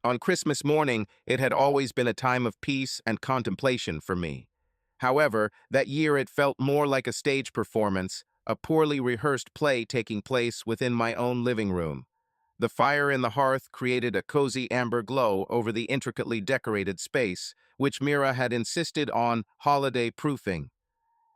On Christmas morning, it had always been a time of peace and contemplation for me. However, that year it felt more like a stage performance, a poorly rehearsed play taking place within my own living room. The fire in the hearth created a cozy amber glow over the intricately decorated space, which Mira had insisted on holiday-proofing.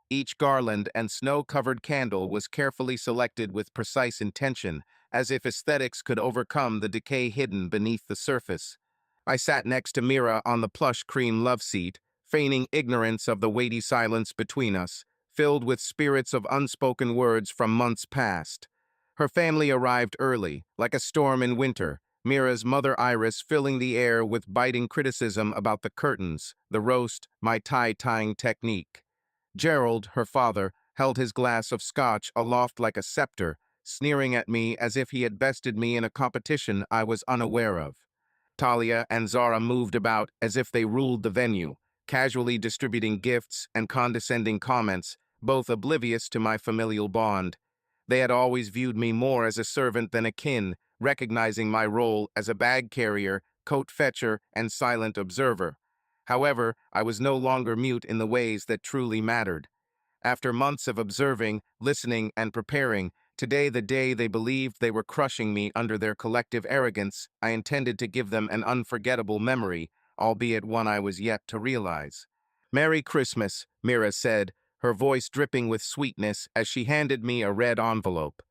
Each garland and snow-covered candle was carefully selected with precise intention, as if aesthetics could overcome the decay hidden beneath the surface. I sat next to Mira on the plush cream love seat, feigning ignorance of the weighty silence between us, filled with spirits of unspoken words from months past. Her family arrived early, like a storm in winter, Mira's mother Iris filling the air with biting criticism about the curtains, the roast, my tie-tying technique. Gerald, her father, held his glass of scotch aloft like a scepter, sneering at me as if he had bested me in a competition I was unaware of. Talia and Zara moved about as if they ruled the venue, casually distributing gifts and condescending comments, both oblivious to my familial bond. They had always viewed me more as a servant than a kin, recognizing my role as a bag carrier, coat fetcher, and silent observer. However, I was no longer mute in the ways that truly mattered. After months of observing, listening, and preparing, today the day they believed they were crushing me under their collective arrogance, I intended to give them an unforgettable memory, albeit one I was yet to realize. "Merry Christmas," Mira said, her voice dripping with sweetness as she handed me a red envelope.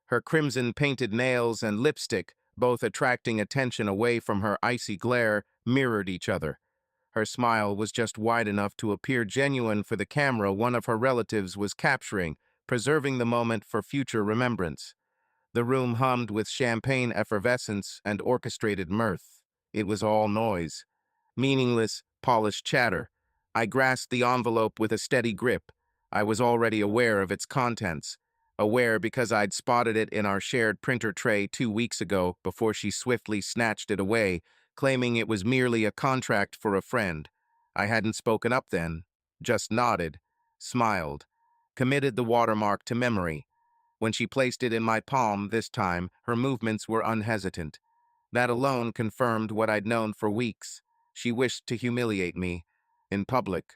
Her crimson-painted nails and lipstick, both attracting attention away from her icy glare, mirrored each other. Her smile was just wide enough to appear genuine for the camera one of her relatives was capturing, preserving the moment for future remembrance. The room hummed with champagne effervescence and orchestrated mirth. It was all noise. Meaningless, polished chatter. I grasped the envelope with a steady grip. I was already aware of its contents. Aware because I'd spotted it in our shared printer tray 2 weeks ago before she swiftly snatched it away, claiming it was merely a contract for a friend. I hadn't spoken up then, just nodded, smiled, committed the watermark to memory. When she placed it in my palm this time, her movements were unhesitant. That alone confirmed what I'd known for weeks. She wished to humiliate me, in public,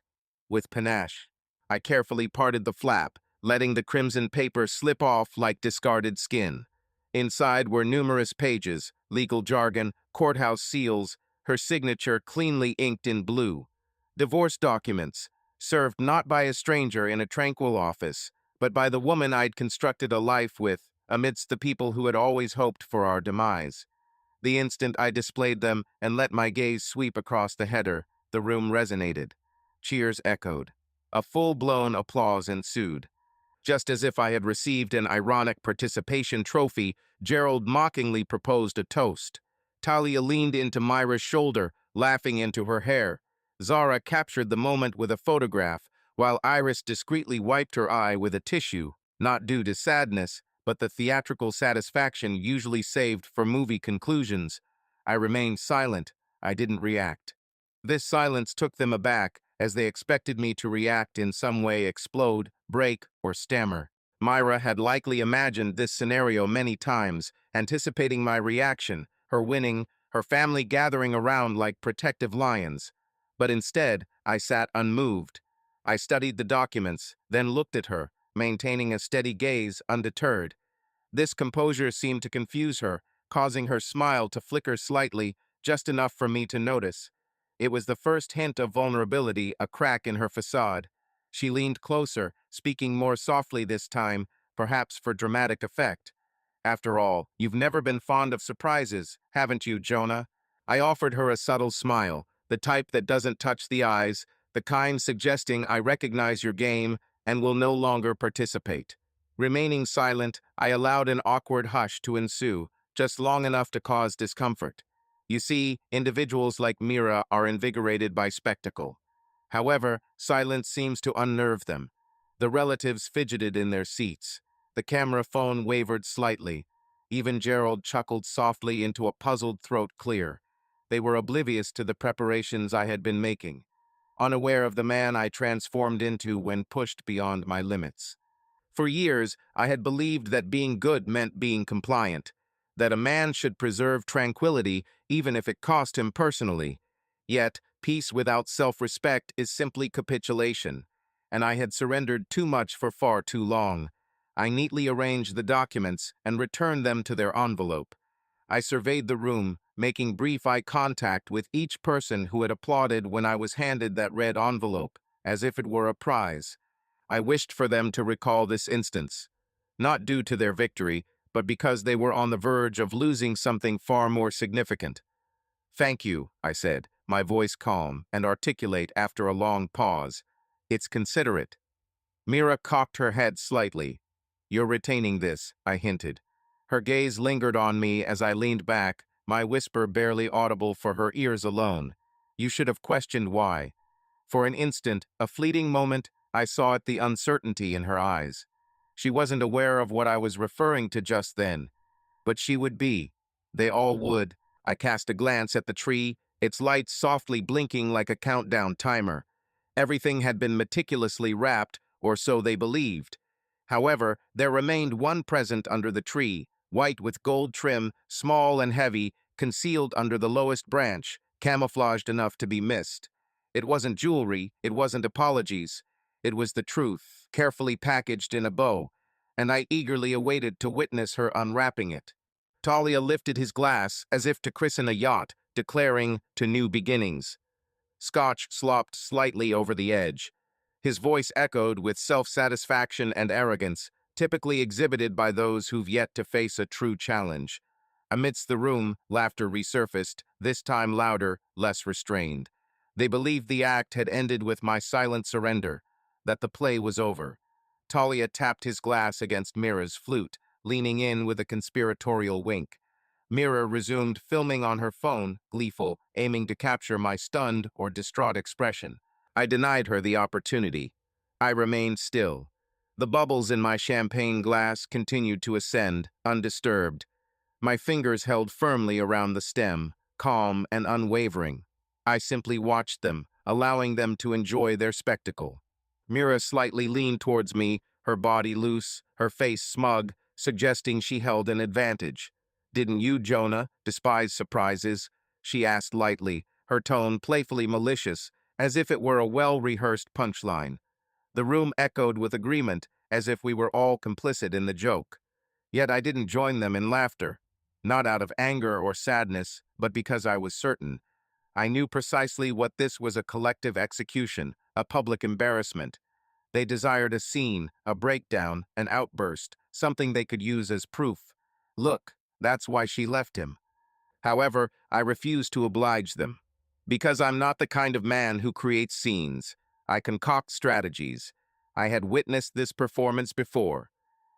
with panache. I carefully parted the flap, letting the crimson paper slip off like discarded skin. Inside were numerous pages, legal jargon, courthouse seals, her signature cleanly inked in blue. Divorce documents, served not by a stranger in a tranquil office, but by the woman I'd constructed a life with, amidst the people who had always hoped for our demise. The instant I displayed them and let my gaze sweep across the header, the room resonated. Cheers echoed. A full-blown applause ensued. Just as if I had received an ironic participation trophy, Gerald mockingly proposed a toast. Talia leaned into Myra's shoulder, laughing into her hair. Zara captured the moment with a photograph, while Iris discreetly wiped her eye with a tissue, not due to sadness, but the theatrical satisfaction usually saved for movie conclusions. I remained silent. I didn't react. This silence took them aback, as they expected me to react in some way, explode, break, or stammer. Myra had likely imagined this scenario many times, anticipating my reaction, her winning, her family gathering around like protective lions. But instead, I sat unmoved. I studied the documents, then looked at her, maintaining a steady gaze, undeterred. This composure seemed to confuse her, causing her smile to flicker slightly, just enough for me to notice. It was the first hint of vulnerability, a crack in her facade. She leaned closer, speaking more softly this time, perhaps for dramatic effect. "After all, you've never been fond of surprises, haven't you, Jonah?" I offered her a subtle smile, the type that doesn't touch the eyes, the kind suggesting I recognize your game and will no longer participate. Remaining silent, I allowed an awkward hush to ensue, just long enough to cause discomfort. You see, individuals like Mira are invigorated by spectacle. However, silence seems to unnerve them. The relatives fidgeted in their seats. The camera phone wavered slightly. Even Gerald chuckled softly into a puzzled throat clear. They were oblivious to the preparations I had been making, unaware of the man I transformed into when pushed beyond my limits. For years, I had believed that being good meant being compliant. that a man should preserve tranquility even if it cost him personally. Yet, peace without self-respect is simply capitulation, and I had surrendered too much for far too long. I neatly arranged the documents and returned them to their envelope. I surveyed the room, making brief eye contact with each person who had applauded when I was handed that red envelope, as if it were a prize. I wished for them to recall this instance, not due to their victory, but because they were on the verge of losing something far more significant. "Thank you," I said, my voice calm and articulate after a long pause. "It's considerate." Mira cocked her head slightly. "You're retaining this," I hinted. Her gaze lingered on me as I leaned back, my whisper barely audible for her ears alone. "You should have questioned why." For an instant, a fleeting moment, I saw it the uncertainty in her eyes. She wasn't aware of what I was referring to just then, but she would be. They all would. I cast a glance at the tree, its lights softly blinking like a countdown timer. Everything had been meticulously wrapped, or so they believed. However, there remained one present under the tree, white with gold trim, small and heavy, concealed under the lowest branch, camouflaged enough to be missed. It wasn't jewelry, it wasn't apologies. It was the truth, carefully packaged in a bow, and I eagerly awaited to witness her unwrapping it. Talia lifted his glass as if to christen a yacht, declaring, "To new beginnings." Scotch slopped slightly over the edge. His voice echoed with self-satisfaction and arrogance, typically exhibited by those who've yet to face a true challenge. Amidst the room, laughter resurfaced, this time louder, less restrained. They believed the act had ended with my silent surrender, that the play was over. Talia tapped his glass against Mira's flute, leaning in with a conspiratorial wink. Mira resumed filming on her phone, gleeful, aiming to capture my stunned or distraught expression. I denied her the opportunity. I remained still. The bubbles in my champagne glass continued to ascend, undisturbed. My fingers held firmly around the stem, calm and unwavering. I simply watched them, allowing them to enjoy their spectacle. Mira slightly leaned towards me, her body loose, her face smug, suggesting she held an advantage. "Didn't you, Jonah, despise surprises?" she asked lightly, her tone playfully malicious, as if it were a well-rehearsed punchline. The room echoed with agreement, as if we were all complicit in the joke. Yet I didn't join them in laughter. Not out of anger or sadness, but because I was certain. I knew precisely what this was: a collective execution, a public embarrassment. They desired a scene, a breakdown, an outburst, something they could use as proof. "Look, that's why she left him." However, I refused to oblige them. Because I'm not the kind of man who creates scenes. I concoct strategies. I had witnessed this performance before.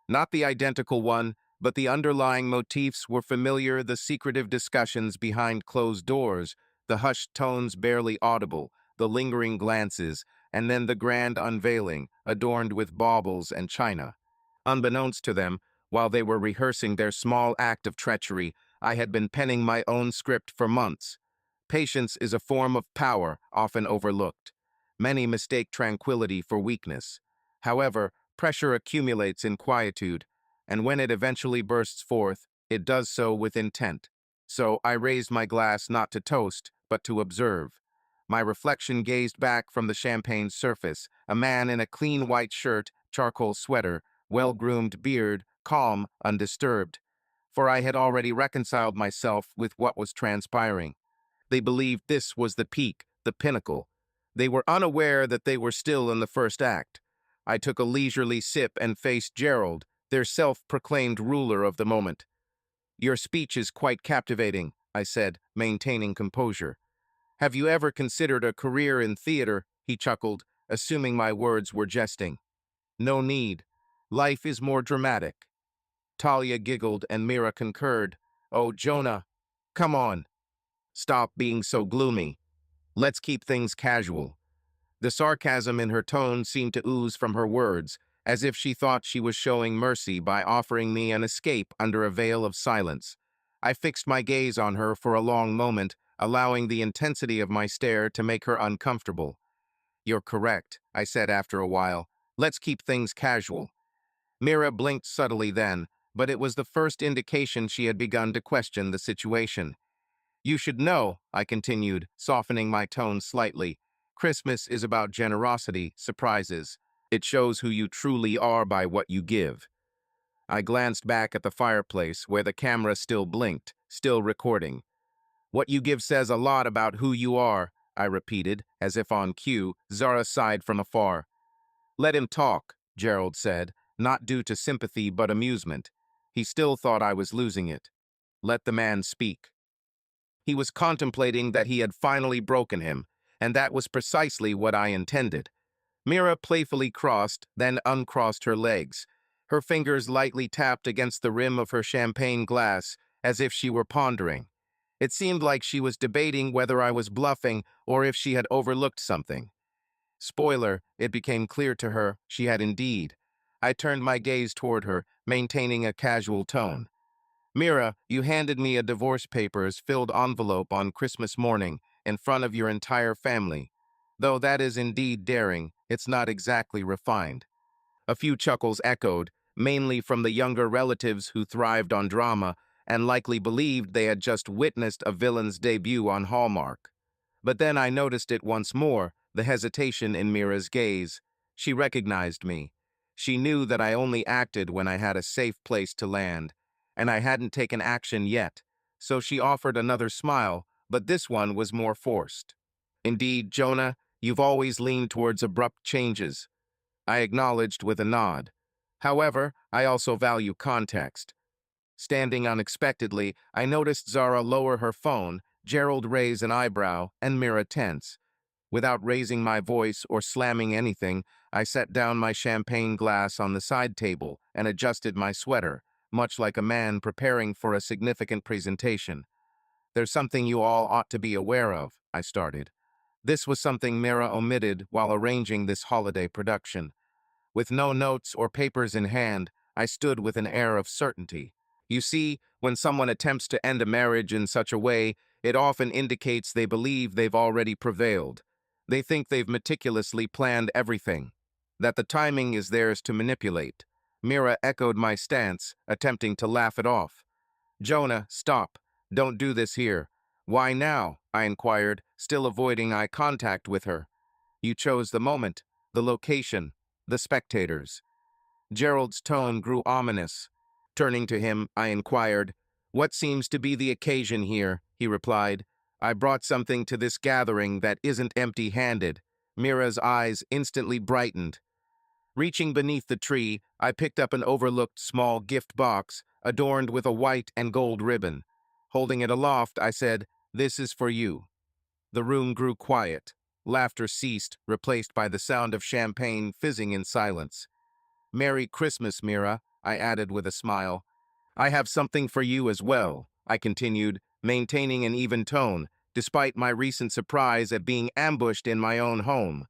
Not the identical one, but the underlying motifs were familiar: the secretive discussions behind closed doors, the hushed tones barely audible, the lingering glances, and then the grand unveiling, adorned with baubles and china. Unbeknownst to them, while they were rehearsing their small act of treachery, I had been penning my own script for months. Patience is a form of power often overlooked. Many mistake tranquility for weakness. However, pressure accumulates in quietude, and when it eventually bursts forth, it does so with intent. So I raised my glass not to toast, but to observe. My reflection gazed back from the champagne's surface, a man in a clean white shirt, charcoal sweater, well-groomed beard, calm, undisturbed. For I had already reconciled myself with what was transpiring. They believed this was the peak, the pinnacle. They were unaware that they were still in the first act. I took a leisurely sip and faced Gerald, their self-proclaimed ruler of the moment. "Your speech is quite captivating," I said, maintaining composure. "Have you ever considered a career in theater?" he chuckled, assuming my words were jesting. "No need. Life is more dramatic." Talia giggled and Mira concurred. "Oh, Jonah, come on. Stop being so gloomy. Let's keep things casual." The sarcasm in her tone seemed to ooze from her words, as if she thought she was showing mercy by offering me an escape under a veil of silence. I fixed my gaze on her for a long moment, allowing the intensity of my stare to make her uncomfortable. "You're correct," I said after a while. "Let's keep things casual." Mira blinked subtly then, but it was the first indication she had begun to question the situation. You should know, I continued, softening my tone slightly. Christmas is about generosity, surprises. It shows who you truly are by what you give. I glanced back at the fireplace where the camera still blinked, still recording. What you give says a lot about who you are, I repeated, as if on cue. Zara sighed from afar. Let him talk, Gerald said, not due to sympathy but amusement. He still thought I was losing it. Let the man speak. He was contemplating that he had finally broken him, and that was precisely what I intended. Mira playfully crossed, then uncrossed her legs. Her fingers lightly tapped against the rim of her champagne glass, as if she were pondering. It seemed like she was debating whether I was bluffing or if she had overlooked something. Spoiler, it became clear to her she had indeed. I turned my gaze toward her, maintaining a casual tone. Mira, you handed me a divorce papers filled envelope on Christmas morning in front of your entire family. Though that is indeed daring, it's not exactly refined. A few chuckles echoed, mainly from the younger relatives who thrived on drama and likely believed they had just witnessed a villain's debut on Hallmark. But then I noticed it once more, the hesitation in Mira's gaze. She recognized me. She knew that I only acted when I had a safe place to land, and I hadn't taken action yet, so she offered another smile, but this one was more forced. Indeed, Jonah, you've always leaned towards abrupt changes, I acknowledged with a nod. However, I also value context. Standing unexpectedly, I noticed Zara lower her phone, Gerald raise an eyebrow, and Mira tense. Without raising my voice or slamming anything, I set down my champagne glass on the side table and adjusted my sweater, much like a man preparing for a significant presentation. There's something you all ought to be aware of, I started. This was something Mira omitted while arranging this holiday production. With no notes or papers in hand, I stood with an air of certainty. You see, when someone attempts to end a marriage in such a way, it often indicates they believe they've already prevailed. They think they've meticulously planned everything, that the timing is theirs to manipulate. Mira echoed my stance, attempting to laugh it off. Jonah, stop. Don't do this here. Why now? I inquired, still avoiding eye contact with her. You chose the moment, the location, the spectators. Gerald's tone grew ominous. Turning to him, I inquired, what seems to be the occasion here? He replied, I brought something to this gathering that isn't empty-handed. Mira's eyes instantly brightened. Reaching beneath the tree, I picked up an overlooked small gift box, adorned with a white and gold ribbon. Holding it aloft, I said, this is for you. The room grew quiet. Laughter ceased, replaced by the sound of champagne fizzing in silence. Merry Christmas, Mira, I added with a smile. I have something for you as well, I continued, maintaining an even tone, despite my recent surprise at being ambushed in my own home.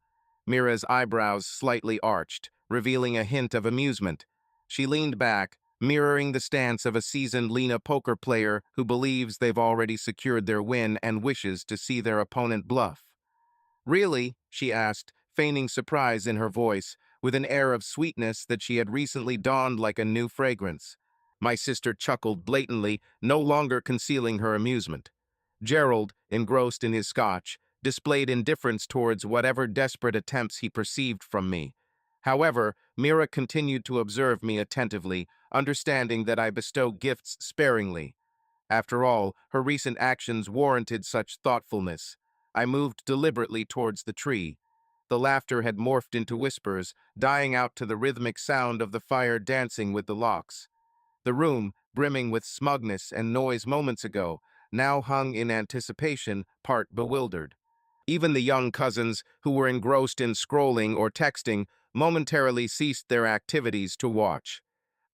Mira's eyebrows slightly arched, revealing a hint of amusement. She leaned back, mirroring the stance of a seasoned Lena poker player who believes they've already secured their win and wishes to see their opponent bluff. Really? She asked, feigning surprise in her voice, with an air of sweetness that she had recently donned like a new fragrance. My sister chuckled blatantly, no longer concealing her amusement. Gerald, engrossed in his scotch, displayed indifference towards whatever desperate attempts he perceived from me. However, Mira continued to observe me attentively, understanding that I bestow gifts sparingly. After all, her recent actions warranted such thoughtfulness. I moved deliberately towards the tree. The laughter had morphed into whispers, dying out to the rhythmic sound of the fire dancing with the logs. The room, brimming with smugness and noise moments ago, now hung in anticipation, part bewildered. Even the young cousins, who were engrossed in scrolling or texting, momentarily ceased their activities to watch.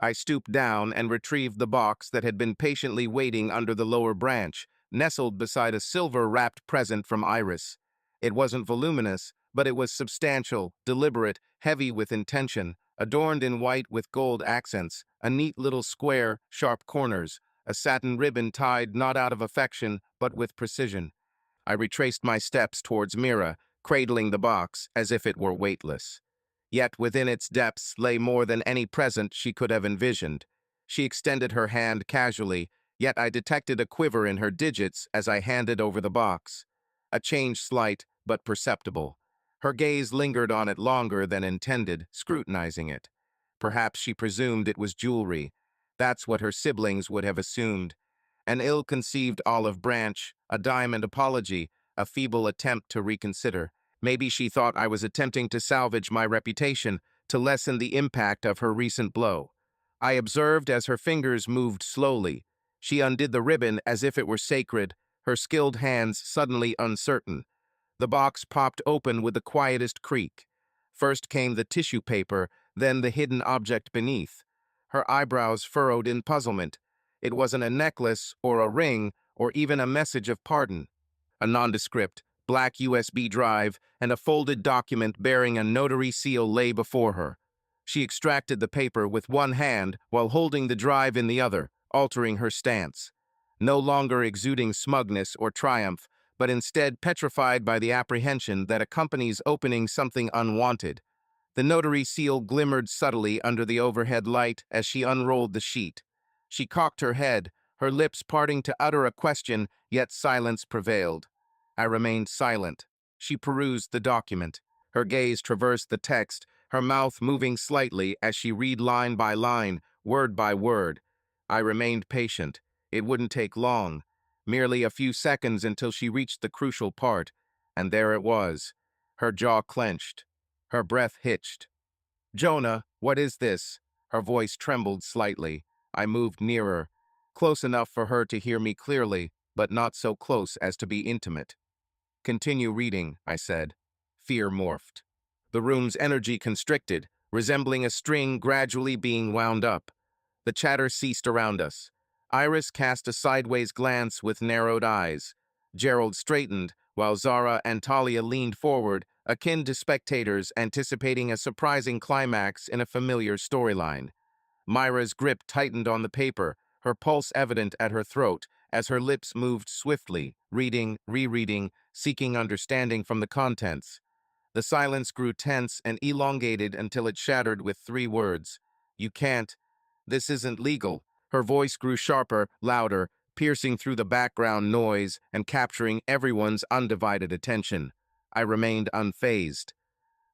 I stooped down and retrieved the box that had been patiently waiting under the lower branch, nestled beside a silver-wrapped present from Iris. It wasn't voluminous, but it was substantial, deliberate, heavy with intention, adorned in white with gold accents, a neat little square, sharp corners, a satin ribbon tied not out of affection, but with precision. I retraced my steps towards Mira, cradling the box as if it were weightless. Yet within its depths lay more than any present she could have envisioned. She extended her hand casually, yet I detected a quiver in her digits as I handed over the box. A change slight, but perceptible. Her gaze lingered on it longer than intended, scrutinizing it. Perhaps she presumed it was jewelry. That's what her siblings would have assumed. An ill-conceived olive branch, a diamond apology, a feeble attempt to reconsider. Maybe she thought I was attempting to salvage my reputation, to lessen the impact of her recent blow. I observed as her fingers moved slowly. She undid the ribbon as if it were sacred, her skilled hands suddenly uncertain. The box popped open with the quietest creak. First came the tissue paper, then the hidden object beneath. Her eyebrows furrowed in puzzlement. It wasn't a necklace or a ring or even a message of pardon. A nondescript, black USB drive and a folded document bearing a notary seal lay before her. She extracted the paper with one hand while holding the drive in the other, altering her stance. No longer exuding smugness or triumph, but instead petrified by the apprehension that accompanies opening something unwanted. The notary seal glimmered subtly under the overhead light as she unrolled the sheet. She cocked her head, her lips parting to utter a question, yet silence prevailed. I remained silent. She perused the document. Her gaze traversed the text, her mouth moving slightly as she read line by line, word by word. I remained patient. It wouldn't take long. Merely a few seconds until she reached the crucial part, and there it was. Her jaw clenched. Her breath hitched. "Jonah, what is this?" Her voice trembled slightly. I moved nearer, close enough for her to hear me clearly, but not so close as to be intimate. "Continue reading," I said. Fear morphed. The room's energy constricted, resembling a string gradually being wound up. The chatter ceased around us. Iris cast a sideways glance with narrowed eyes. Gerald straightened, while Zara and Talia leaned forward, akin to spectators anticipating a surprising climax in a familiar storyline. Myra's grip tightened on the paper, her pulse evident at her throat, as her lips moved swiftly, reading, rereading, seeking understanding from the contents. The silence grew tense and elongated until it shattered with three words. "You can't. This isn't legal." Her voice grew sharper, louder, piercing through the background noise and capturing everyone's undivided attention. I remained unfazed.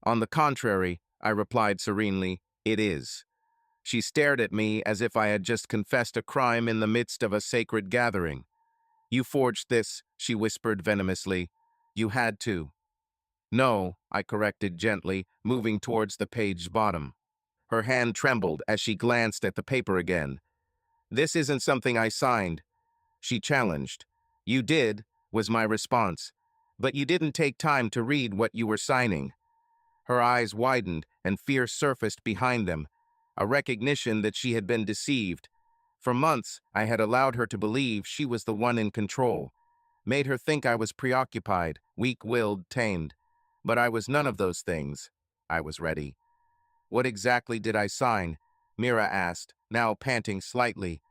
"On the contrary," I replied serenely, "it is." She stared at me as if I had just confessed a crime in the midst of a sacred gathering. "You forged this," she whispered venomously. "You had to." "No," I corrected gently, moving towards the page's bottom. Her hand trembled as she glanced at the paper again. "This isn't something I signed," she challenged. "You did," was my response, "but you didn't take time to read what you were signing." Her eyes widened and fear surfaced behind them, a recognition that she had been deceived. For months, I had allowed her to believe she was the one in control, made her think I was preoccupied, weak-willed, tamed. But I was none of those things. I was ready. "What exactly did I sign?" Mira asked, now panting slightly.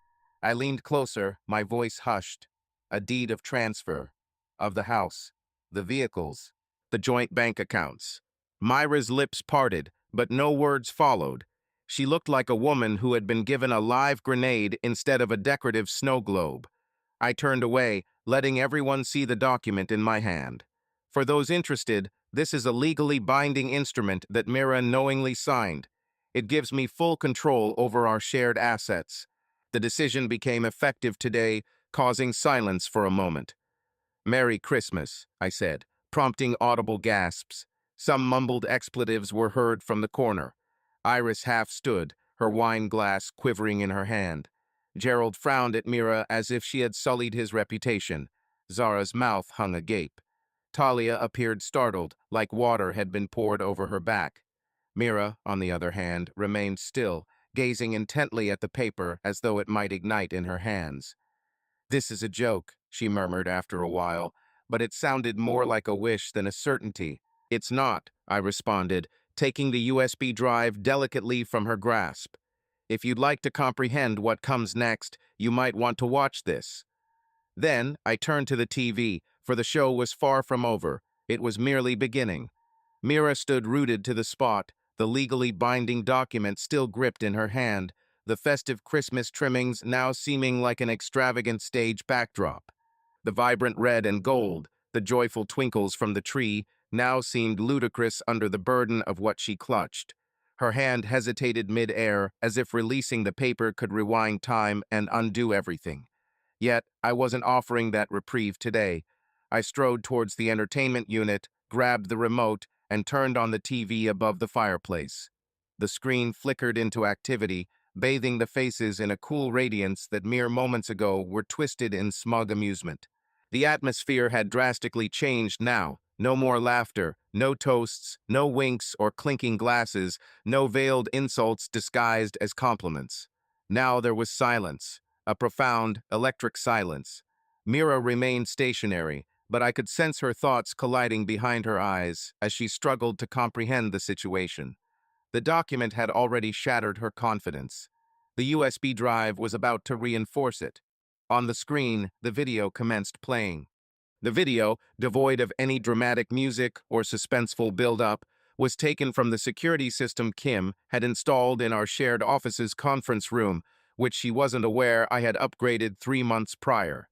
I leaned closer, my voice hushed. "A deed of transfer. Of the house. The vehicles. The joint bank accounts." Myra's lips parted, but no words followed. She looked like a woman who had been given a live grenade instead of a decorative snow globe. I turned away, letting everyone see the document in my hand. For those interested, this is a legally binding instrument that Mira knowingly signed. It gives me full control over our shared assets. The decision became effective today, causing silence for a moment. "Merry Christmas," I said, prompting audible gasps. Some mumbled expletives were heard from the corner. Iris half stood, her wine glass quivering in her hand. Gerald frowned at Mira as if she had sullied his reputation. Zara's mouth hung agape. Talia appeared startled, like water had been poured over her back. Mira, on the other hand, remained still, gazing intently at the paper as though it might ignite in her hands. "This is a joke," she murmured after a while, but it sounded more like a wish than a certainty. "It's not," I responded, taking the USB drive delicately from her grasp. "If you'd like to comprehend what comes next, you might want to watch this." Then I turned to the TV, for the show was far from over. It was merely beginning. Mira stood rooted to the spot, the legally binding document still gripped in her hand, the festive Christmas trimmings now seeming like an extravagant stage backdrop. The vibrant red and gold, the joyful twinkles from the tree, now seemed ludicrous under the burden of what she clutched. Her hand hesitated mid-air, as if releasing the paper could rewind time and undo everything. Yet, I wasn't offering that reprieve today. I strode towards the entertainment unit, grabbed the remote, and turned on the TV above the fireplace. The screen flickered into activity, bathing the faces in a cool radiance that mere moments ago were twisted in smug amusement. The atmosphere had drastically changed now. No more laughter, no toasts, no winks or clinking glasses, no veiled insults disguised as compliments. Now there was silence, a profound, electric silence. Mira remained stationary, but I could sense her thoughts colliding behind her eyes as she struggled to comprehend the situation. The document had already shattered her confidence. The USB drive was about to reinforce it. On the screen, the video commenced playing. The video, devoid of any dramatic music or suspenseful build-up, was taken from the security system Kim had installed in our shared office's conference room, which she wasn't aware I had upgraded 3 months prior.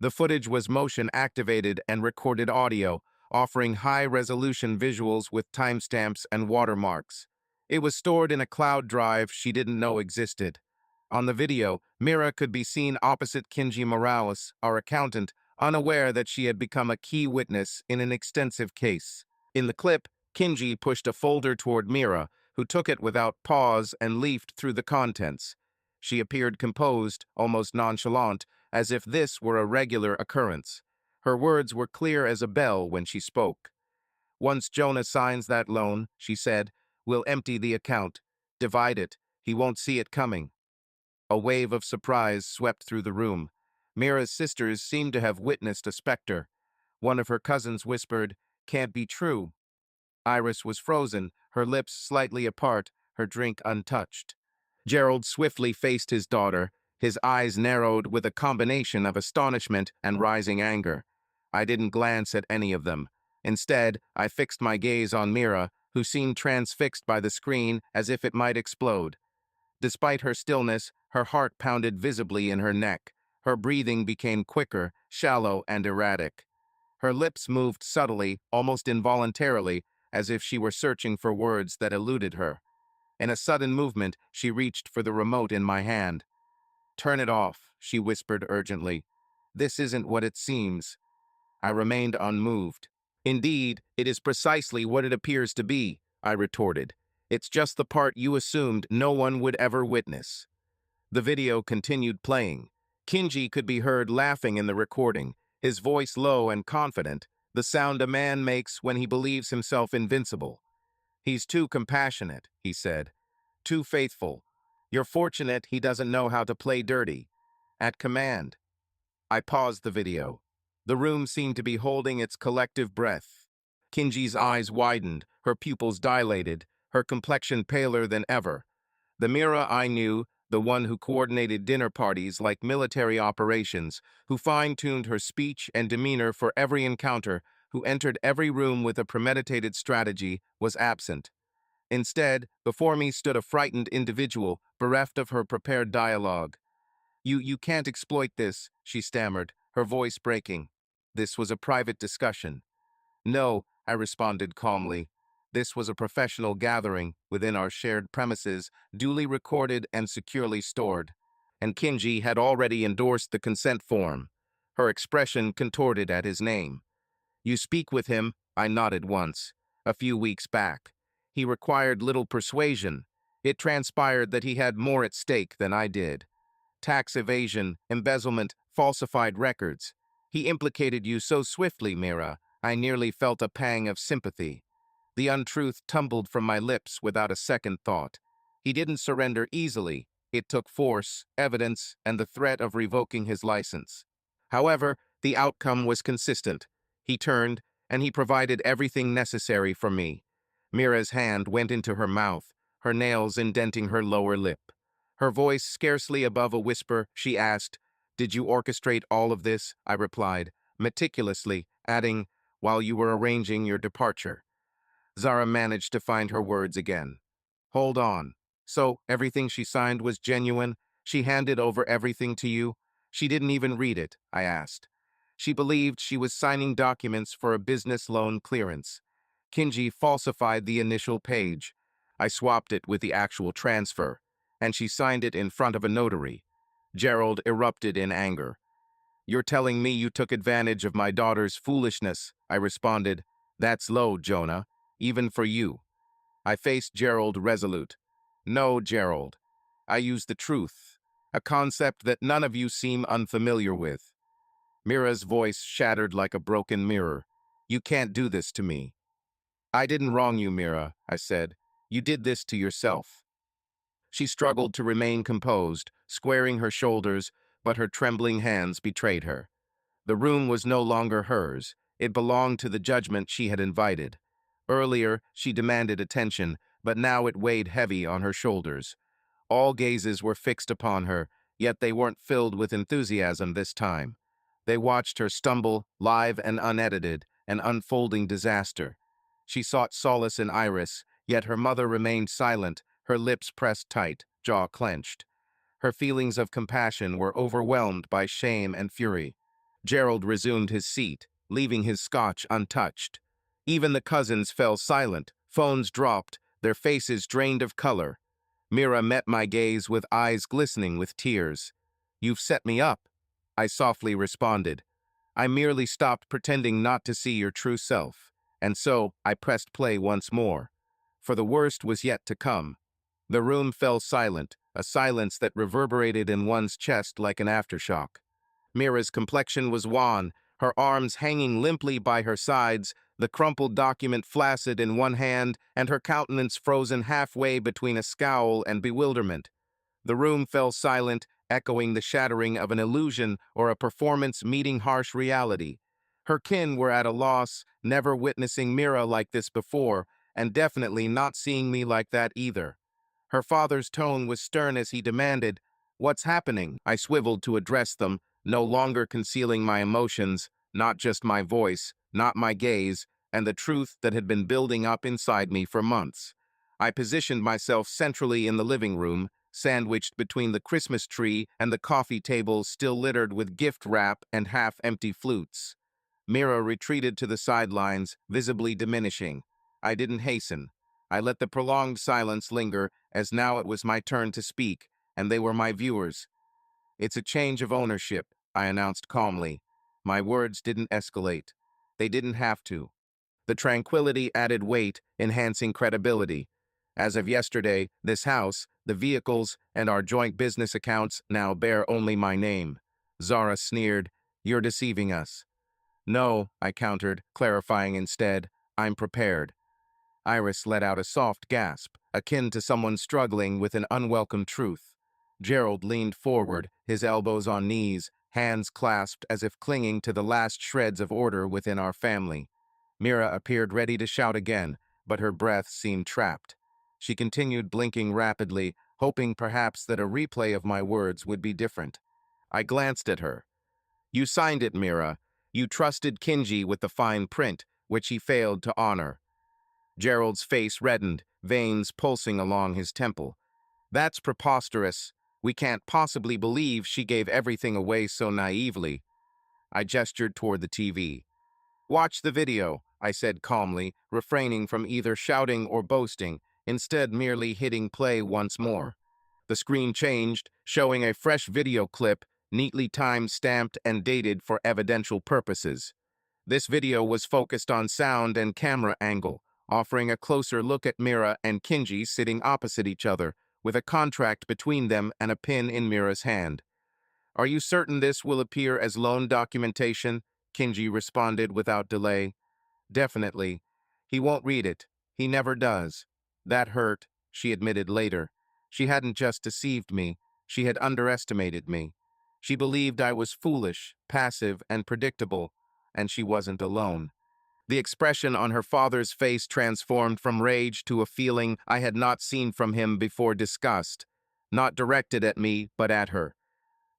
The footage was motion-activated and recorded audio, offering high-resolution visuals with timestamps and watermarks. It was stored in a cloud drive she didn't know existed. On the video, Mira could be seen opposite Kinji Morales, our accountant, unaware that she had become a key witness in an extensive case. In the clip, Kinji pushed a folder toward Mira, who took it without pause and leafed through the contents. She appeared composed, almost nonchalant, as if this were a regular occurrence. Her words were clear as a bell when she spoke. "Once Jonah signs that loan," she said, "we'll empty the account. Divide it. He won't see it coming." A wave of surprise swept through the room. Mira's sisters seemed to have witnessed a specter. One of her cousins whispered, "Can't be true." Iris was frozen, her lips slightly apart, her drink untouched. Gerald swiftly faced his daughter, his eyes narrowed with a combination of astonishment and rising anger. I didn't glance at any of them. Instead, I fixed my gaze on Mira, who seemed transfixed by the screen as if it might explode. Despite her stillness, her heart pounded visibly in her neck. Her breathing became quicker, shallow, and erratic. Her lips moved subtly, almost involuntarily, as if she were searching for words that eluded her. In a sudden movement, she reached for the remote in my hand. "Turn it off," she whispered urgently. "This isn't what it seems." I remained unmoved. "Indeed, it is precisely what it appears to be," I retorted. "It's just the part you assumed no one would ever witness." The video continued playing. Kinji could be heard laughing in the recording, his voice low and confident, the sound a man makes when he believes himself invincible. "He's too compassionate," he said. "Too faithful. You're fortunate he doesn't know how to play dirty." At command, I paused the video. The room seemed to be holding its collective breath. Kinji's eyes widened, her pupils dilated, her complexion paler than ever. The Mira I knew, the one who coordinated dinner parties like military operations, who fine-tuned her speech and demeanor for every encounter, who entered every room with a premeditated strategy, was absent. Instead, before me stood a frightened individual, bereft of her prepared dialogue. You can't exploit this," she stammered, her voice breaking. "This was a private discussion." "No," I responded calmly. "This was a professional gathering within our shared premises, duly recorded and securely stored." And Kinji had already endorsed the consent form. Her expression contorted at his name. "You speak with him," I nodded once, "a few weeks back. He required little persuasion. It transpired that he had more at stake than I did. Tax evasion, embezzlement, falsified records. He implicated you so swiftly, Mira, I nearly felt a pang of sympathy. The untruth tumbled from my lips without a second thought. He didn't surrender easily. It took force, evidence, and the threat of revoking his license. However, the outcome was consistent. He turned, and he provided everything necessary for me. Mira's hand went into her mouth, her nails indenting her lower lip. Her voice scarcely above a whisper, she asked, "Did you orchestrate all of this?" I replied, meticulously, adding, "while you were arranging your departure." Zara managed to find her words again. "Hold on." So, everything she signed was genuine? She handed over everything to you? She didn't even read it, I asked. She believed she was signing documents for a business loan clearance. Kinji falsified the initial page. I swapped it with the actual transfer, and she signed it in front of a notary. Gerald erupted in anger. "You're telling me you took advantage of my daughter's foolishness," I responded. "That's low, Jonah, even for you." I faced Gerald resolute. "No, Gerald. I use the truth, a concept that none of you seem unfamiliar with." Mira's voice shattered like a broken mirror. "You can't do this to me." "I didn't wrong you, Mira," I said. "You did this to yourself." She struggled to remain composed, squaring her shoulders, but her trembling hands betrayed her. The room was no longer hers. It belonged to the judgment she had invited. Earlier, she demanded attention, but now it weighed heavy on her shoulders. All gazes were fixed upon her, yet they weren't filled with enthusiasm this time. They watched her stumble, live and unedited, an unfolding disaster. She sought solace in Iris, yet her mother remained silent, her lips pressed tight, jaw clenched. Her feelings of compassion were overwhelmed by shame and fury. Gerald resumed his seat, leaving his scotch untouched. Even the cousins fell silent, phones dropped, their faces drained of color. Mira met my gaze with eyes glistening with tears. "You've set me up," I softly responded. "I merely stopped pretending not to see your true self." And so I pressed play once more. For the worst was yet to come. The room fell silent, a silence that reverberated in one's chest like an aftershock. Mira's complexion was wan, her arms hanging limply by her sides, the crumpled document flaccid in one hand, and her countenance frozen halfway between a scowl and bewilderment. The room fell silent, echoing the shattering of an illusion or a performance meeting harsh reality. Her kin were at a loss, never witnessing Mira like this before, and definitely not seeing me like that either. Her father's tone was stern as he demanded, "What's happening?" I swiveled to address them, no longer concealing my emotions, not just my voice, not my gaze, and the truth that had been building up inside me for months. I positioned myself centrally in the living room, sandwiched between the Christmas tree and the coffee table still littered with gift wrap and half-empty flutes. Mira retreated to the sidelines, visibly diminishing. I didn't hasten. I let the prolonged silence linger, as now it was my turn to speak, and they were my viewers. "It's a change of ownership," I announced calmly. My words didn't escalate. They didn't have to. The tranquility added weight, enhancing credibility. As of yesterday, this house, the vehicles, and our joint business accounts now bear only my name. Zara sneered, "You're deceiving us." "No," I countered, clarifying instead, "I'm prepared." Iris let out a soft gasp, akin to someone struggling with an unwelcome truth. Gerald leaned forward, his elbows on knees, hands clasped as if clinging to the last shreds of order within our family. Mira appeared ready to shout again, but her breath seemed trapped. She continued blinking rapidly, hoping perhaps that a replay of my words would be different. I glanced at her. "You signed it, Mira. You trusted Kinji with the fine print, which he failed to honor." Gerald's face reddened, veins pulsing along his temple. "That's preposterous. We can't possibly believe she gave everything away so naively." I gestured toward the TV. "Watch the video," I said calmly, refraining from either shouting or boasting, instead merely hitting play once more. The screen changed, showing a fresh video clip, neatly time-stamped and dated for evidential purposes. This video was focused on sound and camera angle, offering a closer look at Mira and Kinji sitting opposite each other, with a contract between them and a pin in Mira's hand. "Are you certain this will appear as loan documentation?" Kinji responded without delay. "Definitely. He won't read it. He never does." That hurt, she admitted later. She hadn't just deceived me, she had underestimated me. She believed I was foolish, passive, and predictable, and she wasn't alone. The expression on her father's face transformed from rage to a feeling I had not seen from him before: disgust. Not directed at me, but at her.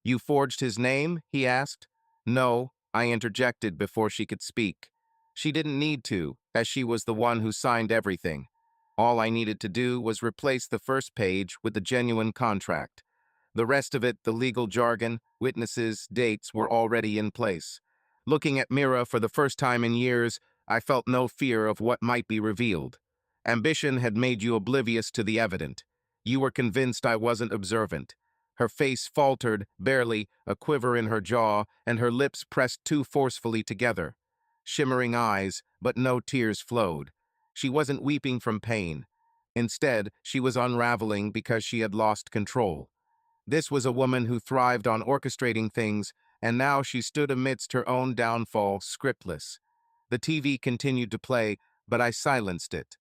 "You forged his name?" he asked. "No," I interjected before she could speak. She didn't need to, as she was the one who signed everything. All I needed to do was replace the first page with the genuine contract. The rest of it, the legal jargon, witnesses, dates, were already in place. Looking at Mira for the first time in years, I felt no fear of what might be revealed. Ambition had made you oblivious to the evident. You were convinced I wasn't observant. Her face faltered, barely, a quiver in her jaw, and her lips pressed too forcefully together. Shimmering eyes, but no tears flowed. She wasn't weeping from pain. Instead, she was unraveling because she had lost control. This was a woman who thrived on orchestrating things, and now she stood amidst her own downfall, scriptless. The TV continued to play, but I silenced it.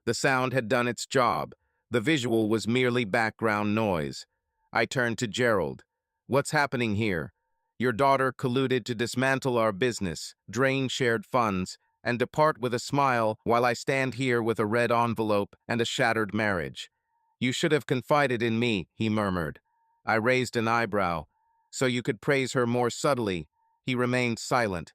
The sound had done its job. The visual was merely background noise. I turned to Gerald. "What's happening here? Your daughter colluded to dismantle our business, drain shared funds, and depart with a smile while I stand here with a red envelope and a shattered marriage. You should have confided in me," he murmured. I raised an eyebrow. "So you could praise her more subtly." He remained silent.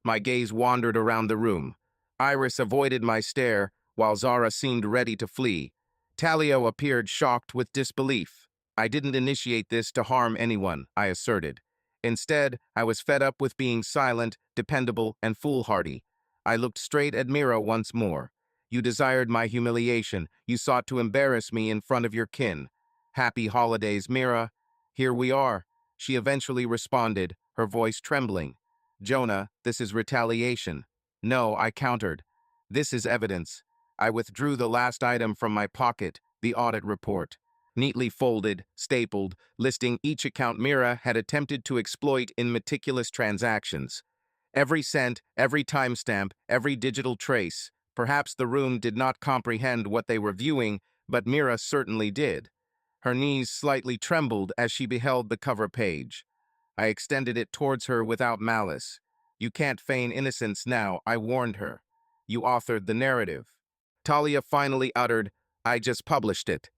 My gaze wandered around the room. Iris avoided my stare, while Zara seemed ready to flee. Talio appeared shocked with disbelief. "I didn't initiate this to harm anyone," I asserted. Instead, I was fed up with being silent, dependable, and foolhardy. I looked straight at Mira once more. "You desired my humiliation. You sought to embarrass me in front of your kin. Happy holidays, Mira. Here we are." She eventually responded, her voice trembling. "Jonah, this is retaliation." "No," I countered. "This is evidence." I withdrew the last item from my pocket, the audit report. Neatly folded, stapled, listing each account Mira had attempted to exploit in meticulous transactions. Every cent, every timestamp, every digital trace. Perhaps the room did not comprehend what they were viewing, but Mira certainly did. Her knees slightly trembled as she beheld the cover page. I extended it towards her without malice. "You can't feign innocence now," I warned her. "You authored the narrative." Talia finally uttered, "I just published it."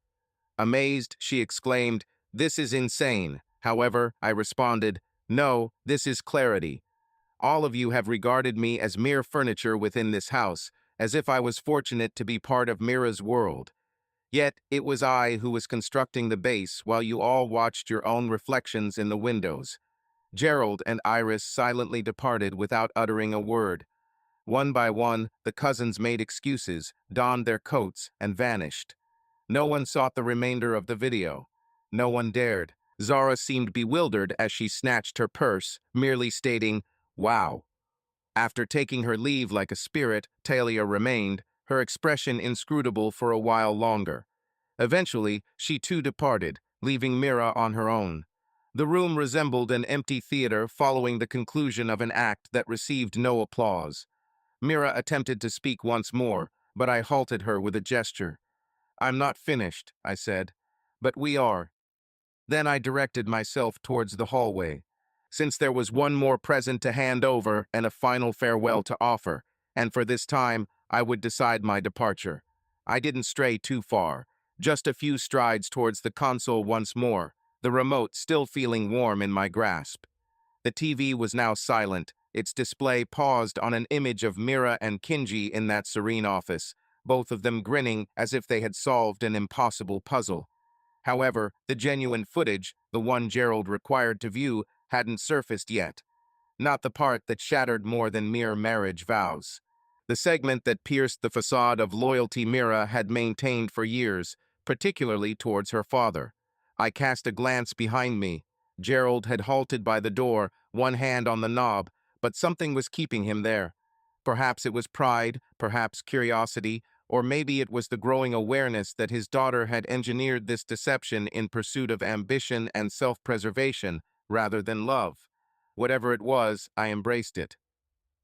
Amazed, she exclaimed, "This is insane." However, I responded, "No, this is clarity. All of you have regarded me as mere furniture within this house, as if I was fortunate to be part of Mira's world. Yet it was I who was constructing the base while you all watched your own reflections in the windows." Gerald and Iris silently departed without uttering a word. One by one, the cousins made excuses, donned their coats, and vanished. No one sought the remainder of the video. No one dared. Zara seemed bewildered as she snatched her purse, merely stating, "Wow." After taking her leave like a spirit, Talia remained, her expression inscrutable for a while longer. Eventually, she too departed, leaving Mira on her own. The room resembled an empty theater following the conclusion of an act that received no applause. Mira attempted to speak once more, but I halted her with a gesture. "I'm not finished," I said. "But we are." Then I directed myself towards the hallway, since there was one more present to hand over and a final farewell to offer, and for this time I would decide my departure. I didn't stray too far, just a few strides towards the console once more, the remote still feeling warm in my grasp. The TV was now silent, its display paused on an image of Mira and Kinji in that serene office, both of them grinning as if they had solved an impossible puzzle. However, the genuine footage, the one Gerald required to view, hadn't surfaced yet. Not the part that shattered more than mere marriage vows. The segment that pierced the facade of loyalty Mira had maintained for years, particularly towards her father. I cast a glance behind me. Gerald had halted by the door, one hand on the knob, but something was keeping him there. Perhaps it was pride, perhaps curiosity, or maybe it was the growing awareness that his daughter had engineered this deception in pursuit of ambition and self-preservation rather than love. Whatever it was, I embraced it.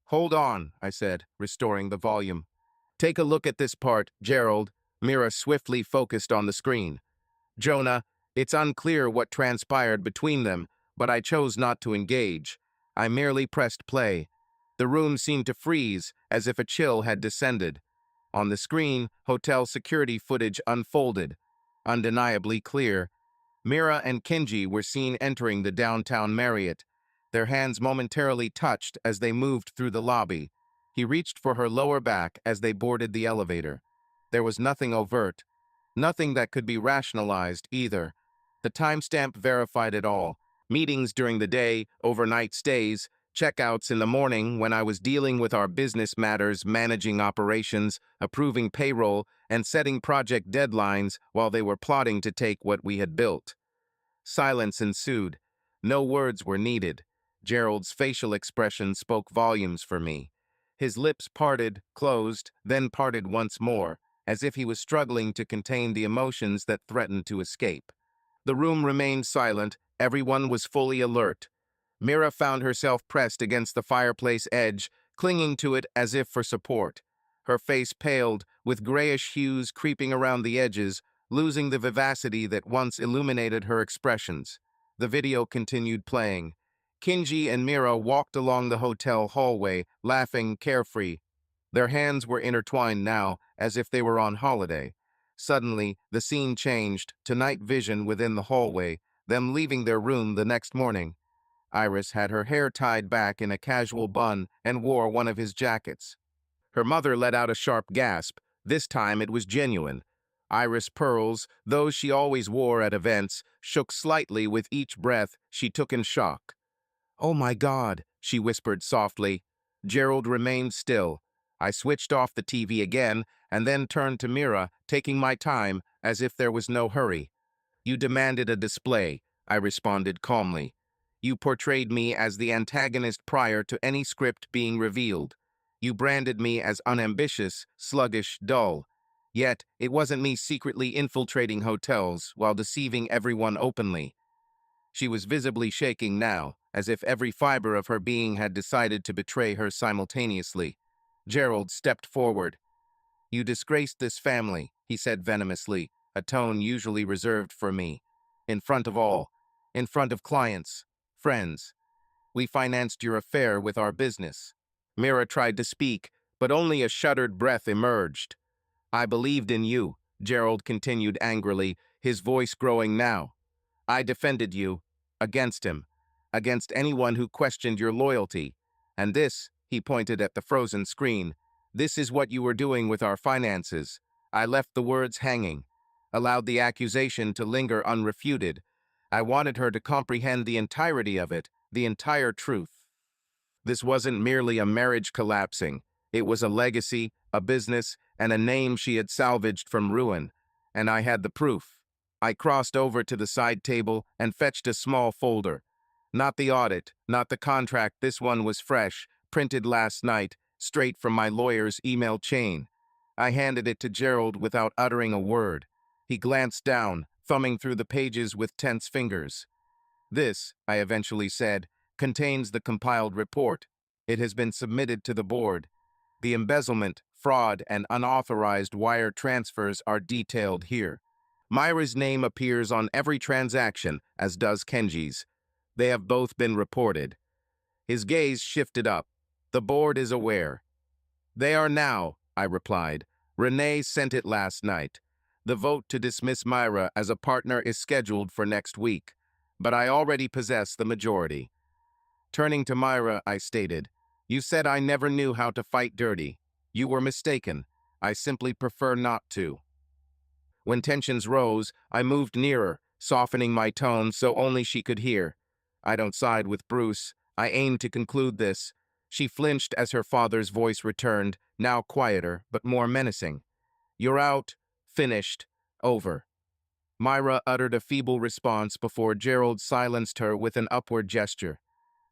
"Hold on," I said, restoring the volume. "Take a look at this part, Gerald." Mira swiftly focused on the screen. "Jonah, it's unclear what transpired between them, but I chose not to engage. I merely pressed play. The room seemed to freeze, as if a chill had descended. On the screen, hotel security footage unfolded, undeniably clear. Mira and Kenji were seen entering the downtown Marriott. Their hands momentarily touched as they moved through the lobby. He reached for her lower back as they boarded the elevator. There was nothing overt, nothing that could be rationalized either. The timestamp verified it all. Meetings during the day, overnight stays, checkouts in the morning when I was dealing with our business matters, managing operations, approving payroll, and setting project deadlines while they were plotting to take what we had built. Silence ensued. No words were needed. Gerald's facial expression spoke volumes for me. His lips parted, closed, then parted once more, as if he was struggling to contain the emotions that threatened to escape. The room remained silent. Everyone was fully alert. Mira found herself pressed against the fireplace edge, clinging to it as if for support. Her face paled, with grayish hues creeping around the edges, losing the vivacity that once illuminated her expressions. The video continued playing. Kinji and Mira walked along the hotel hallway, laughing, carefree. Their hands were intertwined now, as if they were on holiday. Suddenly, the scene changed to night vision within the hallway, them leaving their room the next morning. Iris had her hair tied back in a casual bun and wore one of his jackets. Her mother let out a sharp gasp. This time it was genuine. Iris' pearls, those she always wore at events, shook slightly with each breath she took in shock. "Oh my God," she whispered softly. Gerald remained still. I switched off the TV again and then turned to Mira, taking my time as if there was no hurry. "You demanded a display," I responded calmly. "You portrayed me as the antagonist prior to any script being revealed. You branded me as unambitious, sluggish, dull. Yet, it wasn't me secretly infiltrating hotels while deceiving everyone openly." She was visibly shaking now, as if every fiber of her being had decided to betray her simultaneously. Gerald stepped forward. "You disgraced this family," he said venomously, a tone usually reserved for me. "In front of all. In front of clients. Friends. We financed your affair with our business." Mira tried to speak, but only a shuddered breath emerged. "I believed in you," Gerald continued angrily, his voice growing now. "I defended you. Against him. Against anyone who questioned your loyalty. And this," he pointed at the frozen screen, "this is what you were doing with our finances." I left the words hanging, allowed the accusation to linger unrefuted. I wanted her to comprehend the entirety of it, the entire truth. This wasn't merely a marriage collapsing. It was a legacy, a business, and a name she had salvaged from ruin. And I had the proof. I crossed over to the side table and fetched a small folder. Not the audit, not the contract, this one was fresh, printed last night, straight from my lawyer's email chain. I handed it to Gerald without uttering a word. He glanced down, thumbing through the pages with tense fingers. "This," I eventually said, "contains the compiled report. It has been submitted to the board. The embezzlement, fraud, and unauthorized wire transfers are detailed here. Myra's name appears on every transaction, as does Kenji's. They have both been reported." His gaze shifted up. "The board is aware." "They are now," I replied. "Renee sent it last night. The vote to dismiss Myra as a partner is scheduled for next week, but I already possess the majority." Turning to Myra, I stated, "You said I never knew how to fight dirty. You were mistaken. I simply prefer not to." When tensions rose, I moved nearer, softening my tone so only she could hear. "I don't side with Bruce. I aim to conclude this." She flinched as her father's voice returned, now quieter, but more menacing. "You're out. Finished. Over." Myra uttered a feeble response before Gerald silenced her with an upward gesture.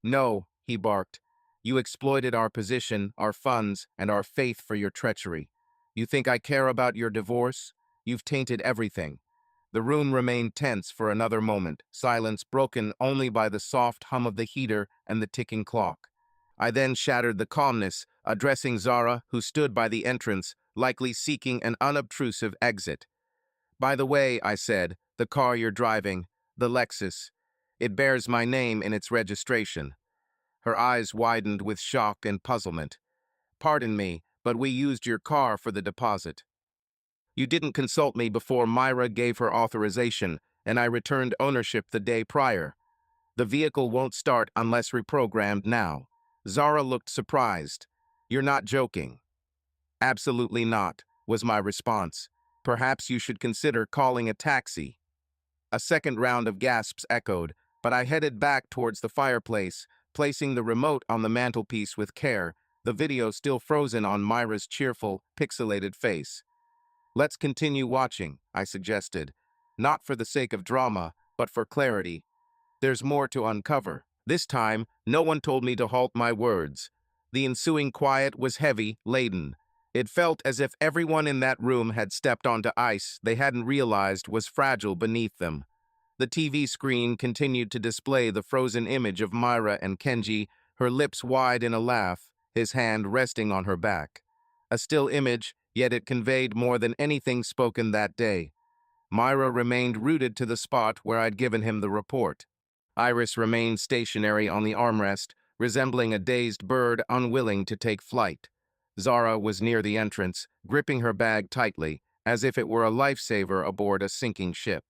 "No," he barked. "You exploited our position, our funds, and our faith for your treachery. You think I care about your divorce? You've tainted everything." The room remained tense for another moment, silence broken only by the soft hum of the heater and the ticking clock. I then shattered the calmness, addressing Zara, who stood by the entrance, likely seeking an unobtrusive exit. "By the way," I said, "the car you're driving, the Lexus, it bears my name in its registration." Her eyes widened with shock and puzzlement. "Pardon me, but we used your car for the deposit. You didn't consult me before Myra gave her authorization, and I returned ownership the day prior. The vehicle won't start unless reprogrammed now." Zara looked surprised. "You're not joking." "Absolutely not. was my response. Perhaps you should consider calling a taxi. A second round of gasps echoed, but I headed back towards the fireplace, placing the remote on the mantelpiece with care, the video still frozen on Myra's cheerful, pixelated face. Let's continue watching, I suggested. Not for the sake of drama, but for clarity. There's more to uncover. This time, no one told me to halt my words. The ensuing quiet was heavy, laden. It felt as if everyone in that room had stepped onto ice they hadn't realized was fragile beneath them. The TV screen continued to display the frozen image of Myra and Kenji, her lips wide in a laugh, his hand resting on her back. A still image, yet it conveyed more than anything spoken that day. Myra remained rooted to the spot where I'd given him the report. Iris remained stationary on the armrest, resembling a dazed bird unwilling to take flight. Zara was near the entrance, gripping her bag tightly, as if it were a lifesaver aboard a sinking ship.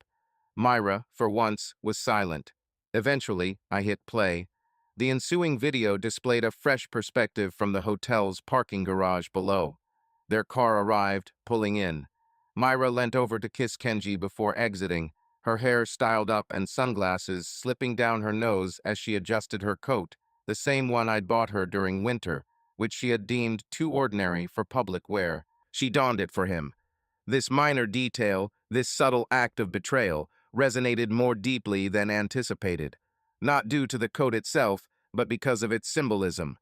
Myra, for once, was silent. Eventually, I hit play. The ensuing video displayed a fresh perspective from the hotel's parking garage below. Their car arrived, pulling in. Myra leant over to kiss Kenji before exiting, her hair styled up and sunglasses slipping down her nose as she adjusted her coat, the same one I'd bought her during winter, which she had deemed too ordinary for public wear. She donned it for him. This minor detail, this subtle act of betrayal, resonated more deeply than anticipated. Not due to the coat itself, but because of its symbolism.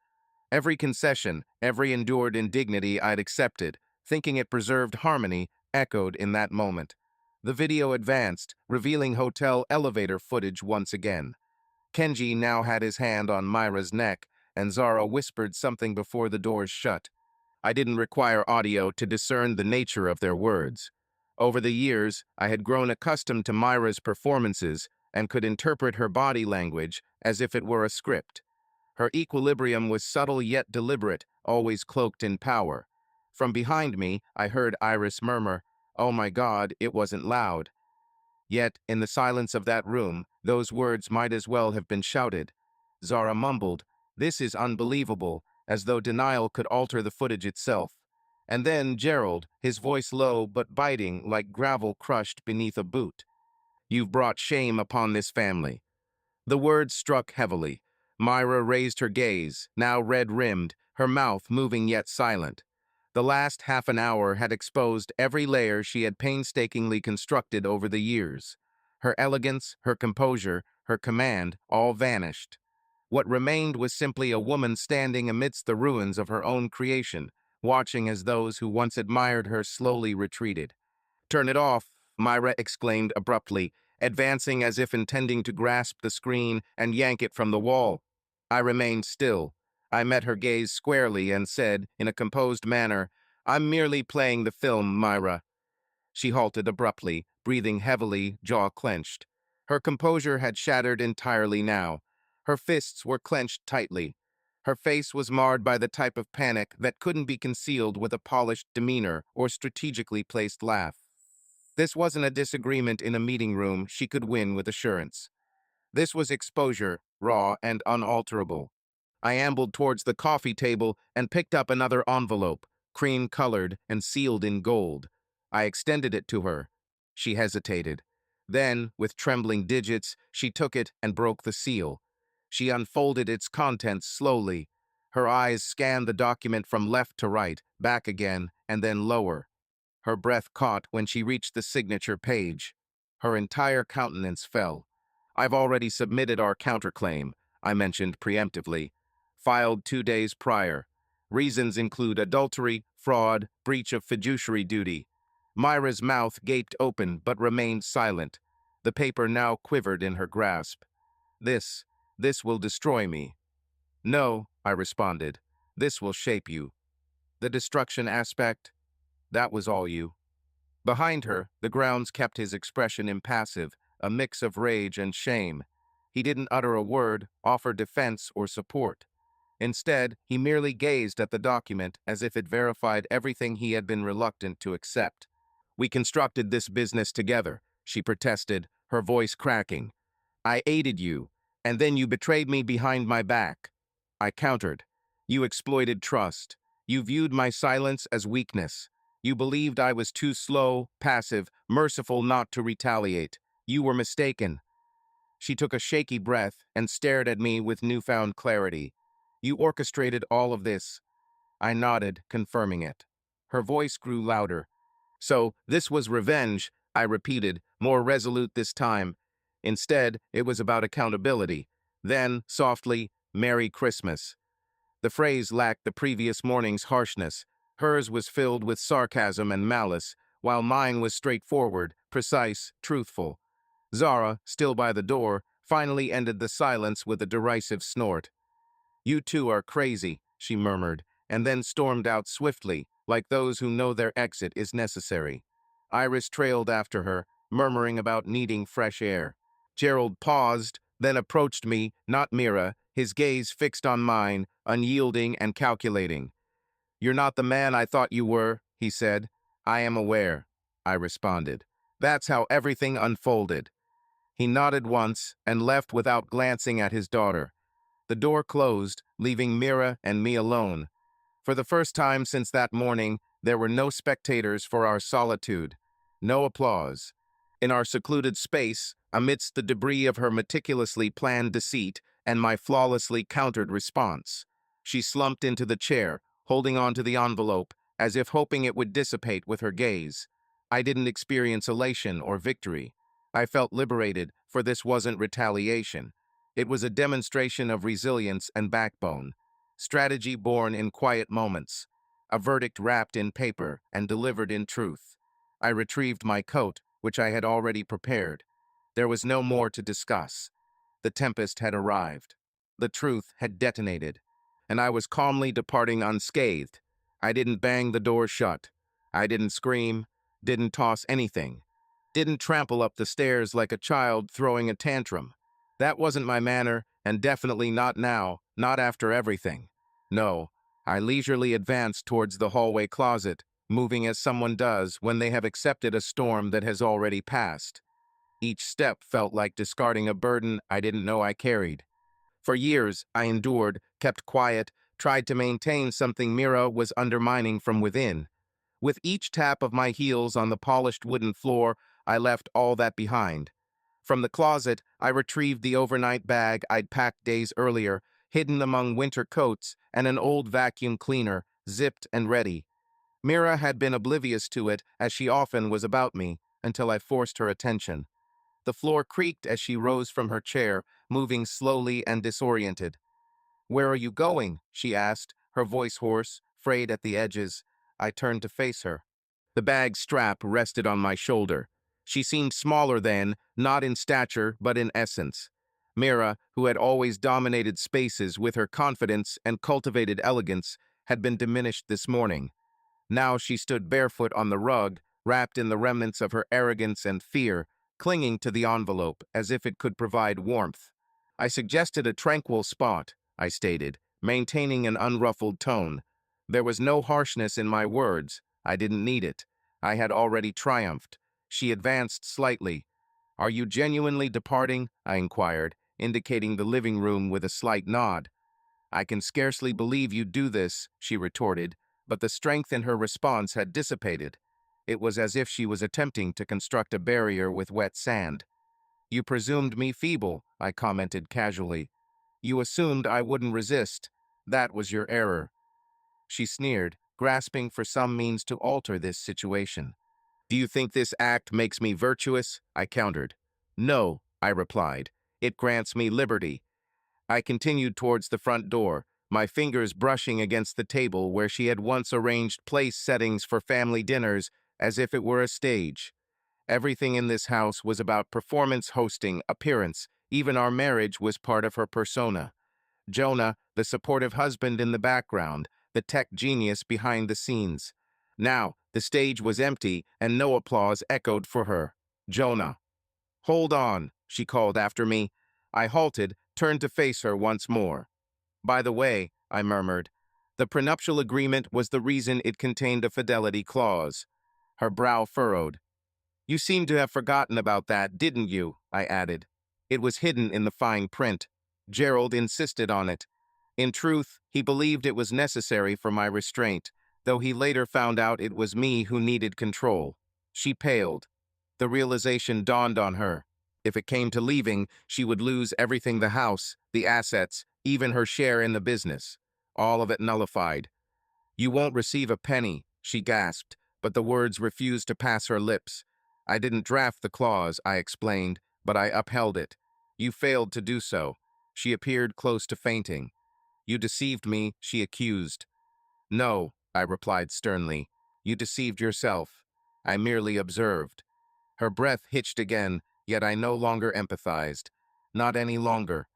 Every concession, every endured indignity I'd accepted, thinking it preserved harmony, echoed in that moment. The video advanced, revealing hotel elevator footage once again. Kenji now had his hand on Myra's neck, and Zara whispered something before the doors shut. I didn't require audio to discern the nature of their words. Over the years, I had grown accustomed to Myra's performances and could interpret her body language as if it were a script. Her equilibrium was subtle yet deliberate, always cloaked in power. From behind me, I heard Iris murmur, "Oh my God, it wasn't loud." Yet, in the silence of that room, those words might as well have been shouted. Zara mumbled, "This is unbelievable," as though denial could alter the footage itself. And then Gerald, his voice low but biting like gravel crushed beneath a boot. "You've brought shame upon this family." The words struck heavily. Myra raised her gaze, now red-rimmed, her mouth moving yet silent. The last half an hour had exposed every layer she had painstakingly constructed over the years. Her elegance, her composure, her command, all vanished. What remained was simply a woman standing amidst the ruins of her own creation, watching as those who once admired her slowly retreated. "Turn it off," Myra exclaimed abruptly, advancing as if intending to grasp the screen and yank it from the wall. I remained still. I met her gaze squarely and said, in a composed manner, "I'm merely playing the film, Myra." She halted abruptly, breathing heavily, jaw clenched. Her composure had shattered entirely now. Her fists were clenched tightly. Her face was marred by the type of panic that couldn't be concealed with a polished demeanor or strategically placed laugh. This wasn't a disagreement in a meeting room she could win with assurance. This was exposure, raw and unalterable. I ambled towards the coffee table and picked up another envelope, cream-colored and sealed in gold. I extended it to her. She hesitated. Then, with trembling digits, she took it and broke the seal. She unfolded its contents slowly. Her eyes scanned the document from left to right, back again, and then lower. Her breath caught when she reached the signature page. Her entire countenance fell. "I've already submitted our counterclaim," I mentioned preemptively. "Filed 2 days prior. Reasons include adultery, fraud, breach of fiduciary duty." Myra's mouth gaped open but remained silent. The paper now quivered in her grasp. This will destroy me." "No," I responded. "This will shape you. The destruction aspect, that was all you." Behind her, the grounds kept his expression impassive, a mix of rage and shame. He didn't utter a word, offer defense or support. Instead, he merely gazed at the document as if it verified everything he had been reluctant to accept. "We constructed this business together," she protested, her voice cracking. "I aided you, and then you betrayed me behind my back." I countered. "You exploited trust. You viewed my silence as weakness. You believed I was too slow, passive, merciful not to retaliate. You were mistaken. She took a shaky breath and stared at me with newfound clarity. You orchestrated all of this. I nodded, confirming it. Her voice grew louder. So, this was revenge, I repeated, more resolute this time. Instead, it was about accountability. Then, softly, Merry Christmas. The phrase lacked the previous morning's harshness. Hers was filled with sarcasm and malice, while mine was straightforward, precise, truthful. Zara, still by the door, finally ended the silence with a derisive snort. "You two are crazy," she murmured, and then stormed out swiftly, like those who know their exit is necessary. Iris trailed after her, murmuring about needing fresh air. Gerald paused, then approached me, not Mira, his gaze fixed on mine, unyielding and calculating. "You're not the man I thought you were," he said. "I am aware," I responded. That's how everything unfolded. He nodded once and left without glancing at his daughter. The door closed, leaving Mira and me alone. For the first time since that morning, there were no spectators for our solitude, no applause. In our secluded space, amidst the debris of her meticulously planned deceit and my flawlessly countered response, she slumped into the chair, holding on to the envelope, as if hoping it would dissipate with her gaze. I didn't experience elation or victory. I felt liberated, for this wasn't retaliation. It was a demonstration of resilience and backbone, strategy born in quiet moments, a verdict wrapped in paper and delivered in truth. I retrieved my coat, which I had already prepared. There was no more to discuss. The tempest had arrived. The truth had detonated, and I was calmly departing unscathed. I didn't bang the door shut. I didn't scream, didn't toss anything, didn't trample up the stairs like a child throwing a tantrum. That wasn't my manner, and definitely not now, not after everything. No, I leisurely advanced towards the hallway closet, moving as someone does when they have accepted a storm that has already passed. Each step felt like discarding a burden I didn't know I carried. For years, I endured, kept quiet, tried to maintain something Mira was undermining from within. With each tap of my heels on the polished wooden floor, I left all that behind. From the closet, I retrieved the overnight bag I'd packed days earlier, hidden among winter coats and an old vacuum cleaner, zipped and ready. Mira had been oblivious to it, as she often was about me, until I forced her attention. The floor creaked as she rose from her chair, moving slowly and disoriented. "Where are you going?" she asked, her voice hoarse, frayed at the edges. I turned to face her. The bag strap rested on my shoulder. She seemed smaller then, not in stature, but in essence. Mira, who had always dominated spaces with her confidence and cultivated elegance, had been diminished this morning. Now she stood barefoot on the rug, wrapped in the remnants of her arrogance and fear, clinging to the envelope as if it could provide warmth. "I suggested a tranquil spot," I stated, maintaining an unruffled tone. There was no harshness in my words. I didn't need it. I had already triumphed. She advanced slightly. "Are you genuinely departing?" I inquired, indicating the living room with a slight nod. "I can scarcely believe you'd do this," she retorted, but the strength in her response had dissipated. It was as if she was attempting to construct a barrier with wet sand. "You presumed me feeble," I commented casually. "You assumed I wouldn't resist. That was your error." She sneered, grasping for some means to alter this situation. "Do you think this act makes me virtuous?" I countered. "No," I replied. "It grants me liberty." I continued towards the front door, my fingers brushing against the table where she had once arranged place settings for family dinners as if it were a stage. Everything in this house was about performance, hosting, appearance. Even our marriage was part of her persona. Jonah, the supportive husband in the background, the tech genius behind the scenes. Now, the stage was empty and no applause echoed for her. "Jonah." "Hold on," she called after me. I halted, turned to face her once more. "By the way," I murmured, "the prenuptial agreement was the reason it contained a fidelity clause." Her brow furrowed. "You seem to have forgotten about that, didn't you?" I added. "It was hidden in the fine print. Gerald insisted on it. In truth, he believed it was necessary for my restraint. though he later found out it was me who needed control. She paled. The realization dawned on her. If it came to leaving, she would lose everything: the house, the assets, even her share in the business. All of it nullified. "You won't receive a penny," she gasped, but the words refused to pass her lips. "I didn't draft the clause," I explained, "but I upheld it. You failed to do so." She appeared close to fainting. "You deceived me," she accused. "No," I replied sternly. "You deceived yourself. I merely observed." Her breath hitched again, yet I no longer empathized. Not any longer.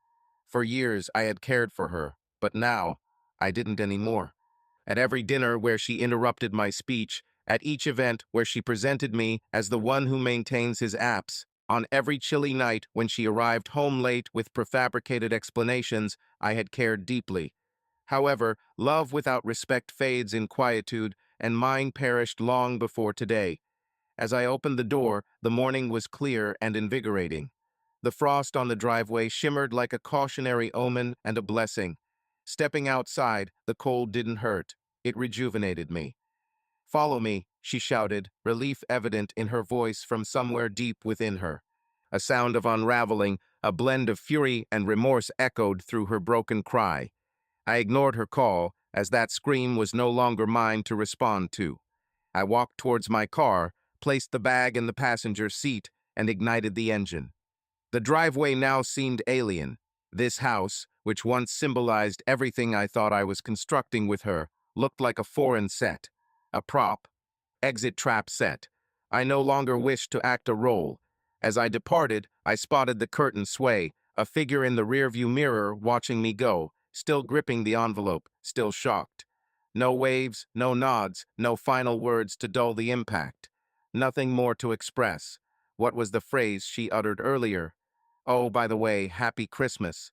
For years I had cared for her, but now I didn't anymore. At every dinner where she interrupted my speech, at each event where she presented me as the one who maintains his apps, on every chilly night when she arrived home late with prefabricated explanations, I had cared deeply. However, love without respect fades in quietude, and mine perished long before today. As I opened the door, the morning was clear and invigorating. The frost on the driveway shimmered like a cautionary omen and a blessing. Stepping outside, the cold didn't hurt. It rejuvenated me. "Follow me," she shouted, relief evident in her voice from somewhere deep within her. A sound of unraveling, a blend of fury and remorse echoed through her broken cry. I ignored her call, as that scream was no longer mine to respond to. I walked towards my car, placed the bag in the passenger seat, and ignited the engine. The driveway now seemed alien. This house, which once symbolized everything I thought I was constructing with her, looked like a foreign set. A prop. Exit trap set. I no longer wished to act a role. As I departed, I spotted the curtain sway, a figure in the rearview mirror watching me go, still gripping the envelope, still shocked. No waves, no nods, no final words to dull the impact. Nothing more to express. What was the phrase she uttered earlier? "Oh, by the way, Happy Christmas."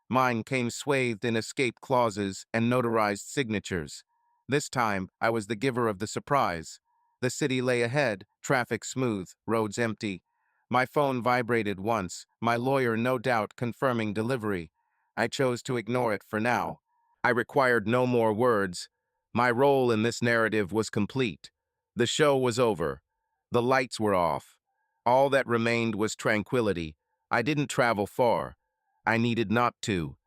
Mine came swathed in escape clauses and notarized signatures. This time, I was the giver of the surprise. The city lay ahead, traffic smooth, roads empty. My phone vibrated once, my lawyer no doubt confirming delivery. I chose to ignore it for now. I required no more words. My role in this narrative was complete. The show was over. The lights were off. All that remained was tranquility. I didn't travel far. I needed not to.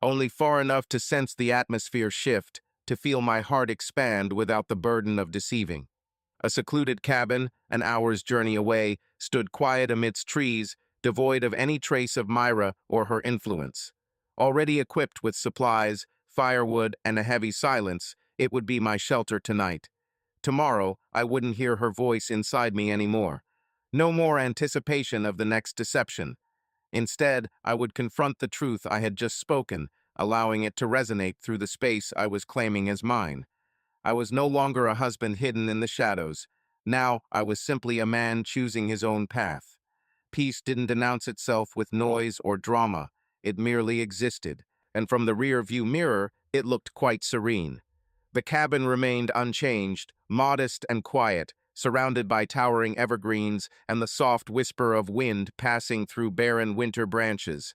Only far enough to sense the atmosphere shift, to feel my heart expand without the burden of deceiving. A secluded cabin, an hour's journey away, stood quiet amidst trees, devoid of any trace of Myra or her influence. Already equipped with supplies, firewood, and a heavy silence, it would be my shelter tonight. Tomorrow, I wouldn't hear her voice inside me anymore. No more anticipation of the next deception. Instead, I would confront the truth I had just spoken, allowing it to resonate through the space I was claiming as mine. I was no longer a husband hidden in the shadows. Now I was simply a man choosing his own path. Peace didn't announce itself with noise or drama. It merely existed, and from the rear-view mirror, it looked quite serene. The cabin remained unchanged, modest and quiet, surrounded by towering evergreens and the soft whisper of wind passing through barren winter branches.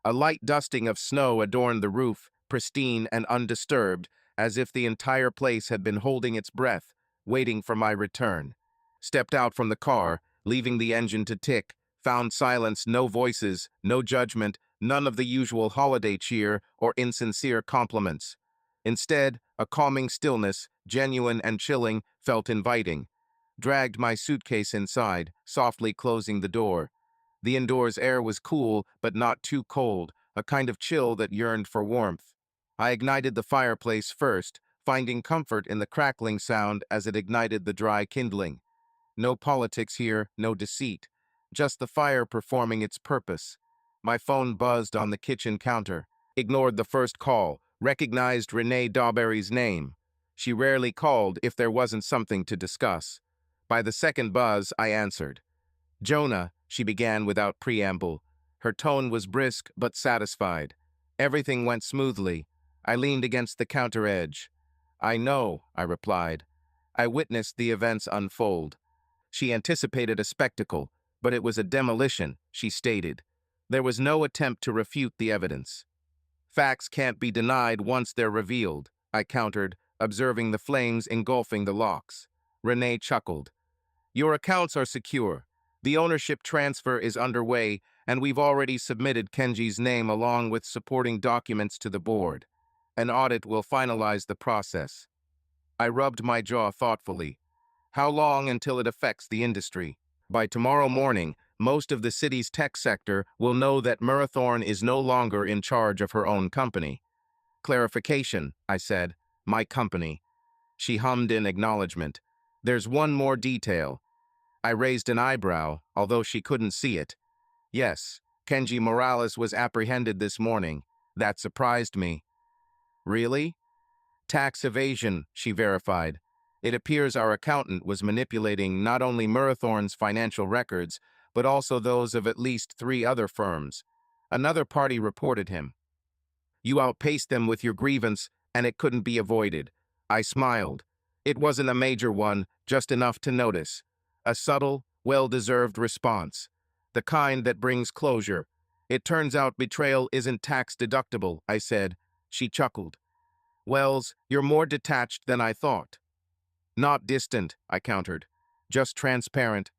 A light dusting of snow adorned the roof, pristine and undisturbed, as if the entire place had been holding its breath, waiting for my return. Stepped out from the car, leaving the engine to tick, found silence, no voices, no judgment, none of the usual holiday cheer or insincere compliments. Instead, a calming stillness, genuine and chilling, felt inviting. Dragged my suitcase inside, softly closing the door. The indoors air was cool, but not too cold, a kind of chill that yearned for warmth. I ignited the fireplace first, finding comfort in the crackling sound as it ignited the dry kindling. No politics here, no deceit. Just the fire performing its purpose. My phone buzzed on the kitchen counter. Ignored the first call, recognized Renee Dawberry's name. She rarely called if there wasn't something to discuss. By the second buzz, I answered. "Jonah," she began without preamble. Her tone was brisk but satisfied. Everything went smoothly. I leaned against the counter edge. "I know," I replied. I witnessed the events unfold. She anticipated a spectacle, but it was a demolition, she stated. There was no attempt to refute the evidence. "Facts can't be denied once they're revealed," I countered, observing the flames engulfing the locks. Renee chuckled. Your accounts are secure. The ownership transfer is underway, and we've already submitted Kenji's name along with supporting documents to the board. An audit will finalize the process. I rubbed my jaw thoughtfully. How long until it affects the industry? By tomorrow morning, most of the city's tech sector will know that Murathorn is no longer in charge of her own company. Clarification, I said. My company. She hummed in acknowledgement. There's one more detail. I raised an eyebrow, although she couldn't see it. Yes, Kenji Morales was apprehended this morning. That surprised me. Really? Tax evasion, she verified. It appears our accountant was manipulating not only Murathorn's financial records, but also those of at least 3 other firms. Another party reported him. You outpaced them with your grievance, and it couldn't be avoided. I smiled. It wasn't a major one, just enough to notice. A subtle, well-deserved response. The kind that brings closure. It turns out betrayal isn't tax-deductible, I said. She chuckled. Wells, you're more detached than I thought. Not distant, I countered. Just transparent.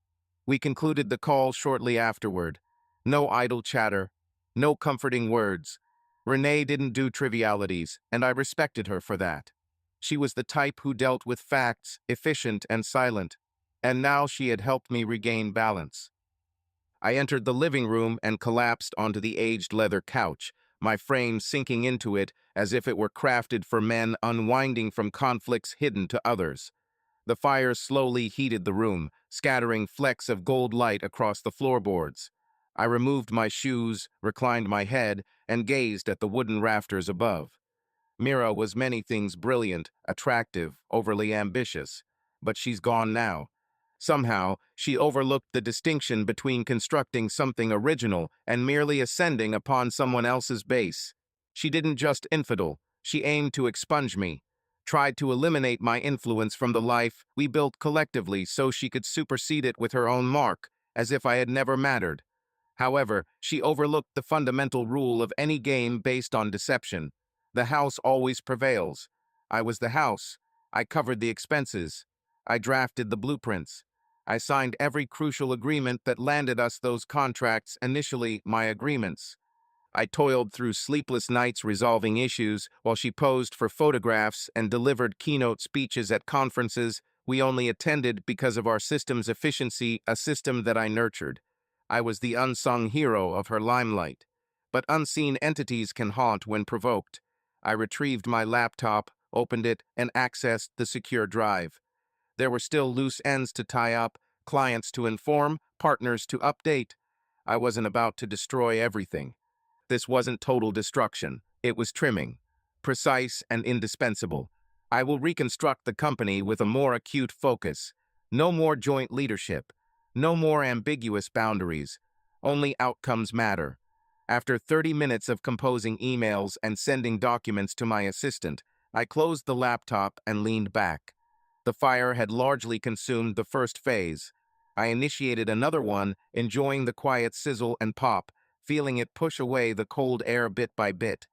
We concluded the call shortly afterward. No idle chatter. No comforting words. Renee didn't do trivialities, and I respected her for that. She was the type who dealt with facts, efficient and silent. And now she had helped me regain balance. I entered the living room and collapsed onto the aged leather couch, my frame sinking into it as if it were crafted for men unwinding from conflicts hidden to others. The fire slowly heated the room, scattering flecks of gold light across the floorboards. I removed my shoes, reclined my head, and gazed at the wooden rafters above. Mira was many things brilliant, attractive, overly ambitious. But she's gone now. Somehow, she overlooked the distinction between constructing something original and merely ascending upon someone else's base. She didn't just infidel, she aimed to expunge me, tried to eliminate my influence from the life we built collectively so she could supersede it with her own mark, as if I had never mattered. However, she overlooked the fundamental rule of any game based on deception. The house always prevails. I was the house. I covered the expenses. I drafted the blueprints. I signed every crucial agreement that landed us those contracts, initially my agreements. I toiled through sleepless nights resolving issues while she posed for photographs and delivered keynote speeches at conferences we only attended because of our system's efficiency, a system that I nurtured. I was the unsung hero of her limelight. But unseen entities can haunt when provoked. I retrieved my laptop, opened it, and accessed the secure drive. There were still loose ends to tie up, clients to inform, partners to update. I wasn't about to destroy everything. This wasn't total destruction. It was trimming. Precise and indispensable. I will reconstruct the company with a more acute focus. No more joint leadership. No more ambiguous boundaries. Only outcomes matter. After 30 minutes of composing emails and sending documents to my assistant, I closed the laptop and leaned back. The fire had largely consumed the first phase. I initiated another one, enjoying the quiet sizzle and pop, feeling it push away the cold air bit by bit.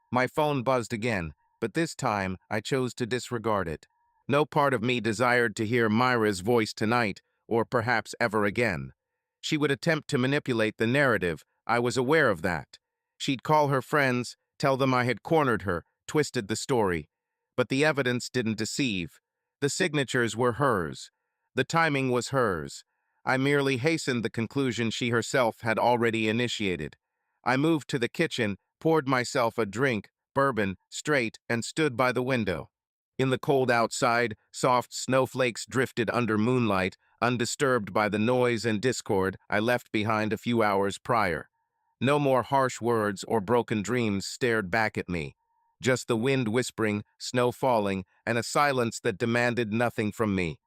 My phone buzzed again, but this time I chose to disregard it. No part of me desired to hear Myra's voice tonight, or perhaps ever again. She would attempt to manipulate the narrative. I was aware of that. She'd call her friends, tell them I had cornered her, twisted the story. But the evidence didn't deceive. The signatures were hers. The timing was hers. I merely hastened the conclusion she herself had already initiated. I moved to the kitchen, poured myself a drink, bourbon, straight, and stood by the window. In the cold outside, soft snowflakes drifted under moonlight, undisturbed by the noise and discord I left behind a few hours prior. No more harsh words or broken dreams stared back at me. Just the wind whispering, snow falling, and a silence that demanded nothing from me.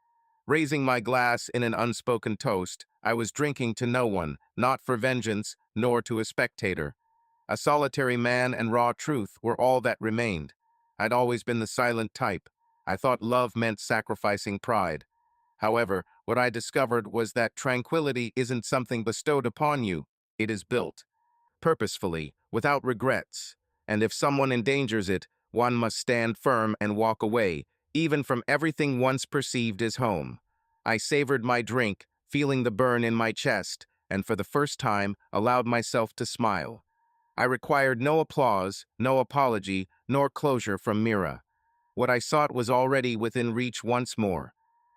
Raising my glass in an unspoken toast, I was drinking to no one, not for vengeance, nor to a spectator. A solitary man and raw truth were all that remained. I'd always been the silent type. I thought love meant sacrificing pride. However, what I discovered was that tranquility isn't something bestowed upon you. It is built. Purposefully, without regrets. And if someone endangers it, one must stand firm and walk away, even from everything once perceived as home. I savored my drink, feeling the burn in my chest, and for the first time allowed myself to smile. I required no applause, no apology, nor closure from Mira. What I sought was already within reach once more.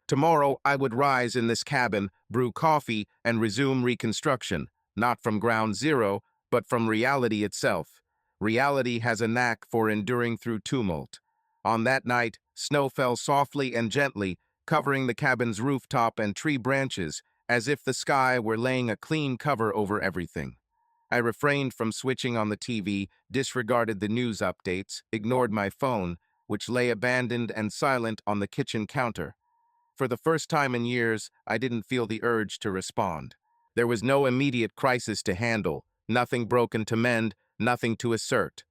Tomorrow I would rise in this cabin, brew coffee, and resume reconstruction, not from ground zero, but from reality itself. Reality has a knack for enduring through tumult. On that night, snow fell softly and gently, covering the cabin's rooftop and tree branches, as if the sky were laying a clean cover over everything. I refrained from switching on the TV, disregarded the news updates, ignored my phone, which lay abandoned and silent on the kitchen counter. For the first time in years, I didn't feel the urge to respond. There was no immediate crisis to handle, nothing broken to mend, nothing to assert.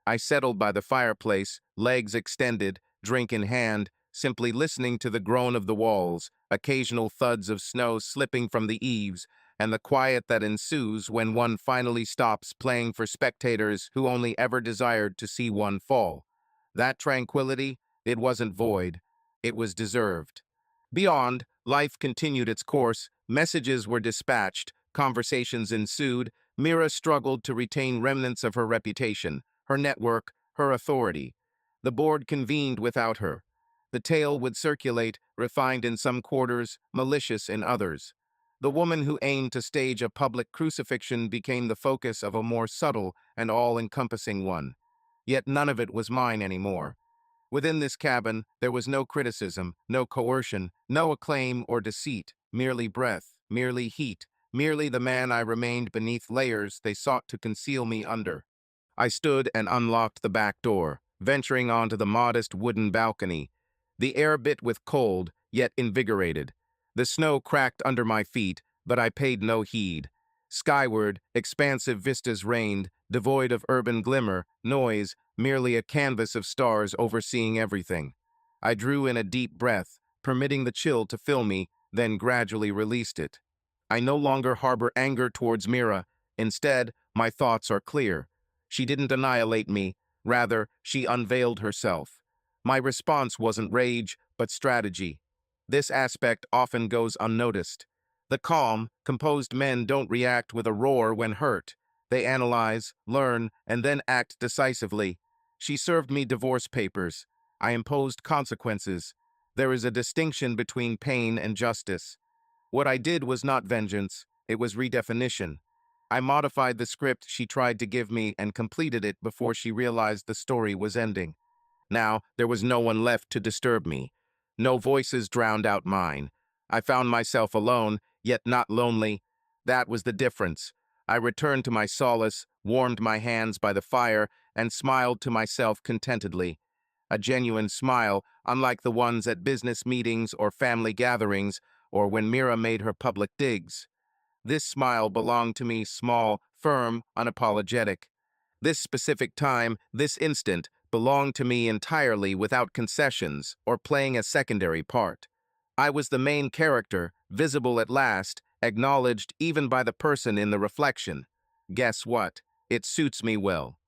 I settled by the fireplace, legs extended, drink in hand, simply listening to the groan of the walls, occasional thuds of snow slipping from the eaves, and the quiet that ensues when one finally stops playing for spectators who only ever desired to see one fall. That tranquility, it wasn't void, it was deserved. Beyond, life continued its course, messages were dispatched, conversations ensued. Mira struggled to retain remnants of her reputation, her network, her authority. The board convened without her. The tale would circulate, refined in some quarters, malicious in others. The woman who aimed to stage a public crucifixion became the focus of a more subtle and all-encompassing one. Yet none of it was mine anymore. Within this cabin, there was no criticism, no coercion, no acclaim or deceit, merely breath, merely heat, merely the man I remained beneath layers they sought to conceal me under. I stood and unlocked the back door, venturing onto the modest wooden balcony. The air bit with cold, yet invigorated. The snow cracked under my feet, but I paid no heed. Skyward, expansive vistas reigned, devoid of urban glimmer, noise, merely a canvas of stars overseeing everything. I drew in a deep breath, permitting the chill to fill me, then gradually released it. I no longer harbor anger towards Mira. Instead, my thoughts are clear. She didn't annihilate me. Rather, she unveiled herself. My response wasn't rage, but strategy. This aspect often goes unnoticed. The calm, composed men don't react with a roar when hurt. They analyze, learn, and then act decisively. She served me divorce papers. I imposed consequences. There is a distinction between pain and justice. What I did was not vengeance, it was redefinition. I modified the script she tried to give me and completed it before she realized the story was ending. Now, there was no one left to disturb me. No voices drowned out mine. I found myself alone, yet not lonely. That was the difference. I returned to my solace, warmed my hands by the fire, and smiled to myself contentedly. A genuine smile, unlike the ones at business meetings or family gatherings, or when Mira made her public digs. This smile belonged to me, small, firm, unapologetic. This specific time, this instant, belonged to me entirely without concessions or playing a secondary part. I was the main character, visible at last, acknowledged even by the person in the reflection. Guess what? It suits me well.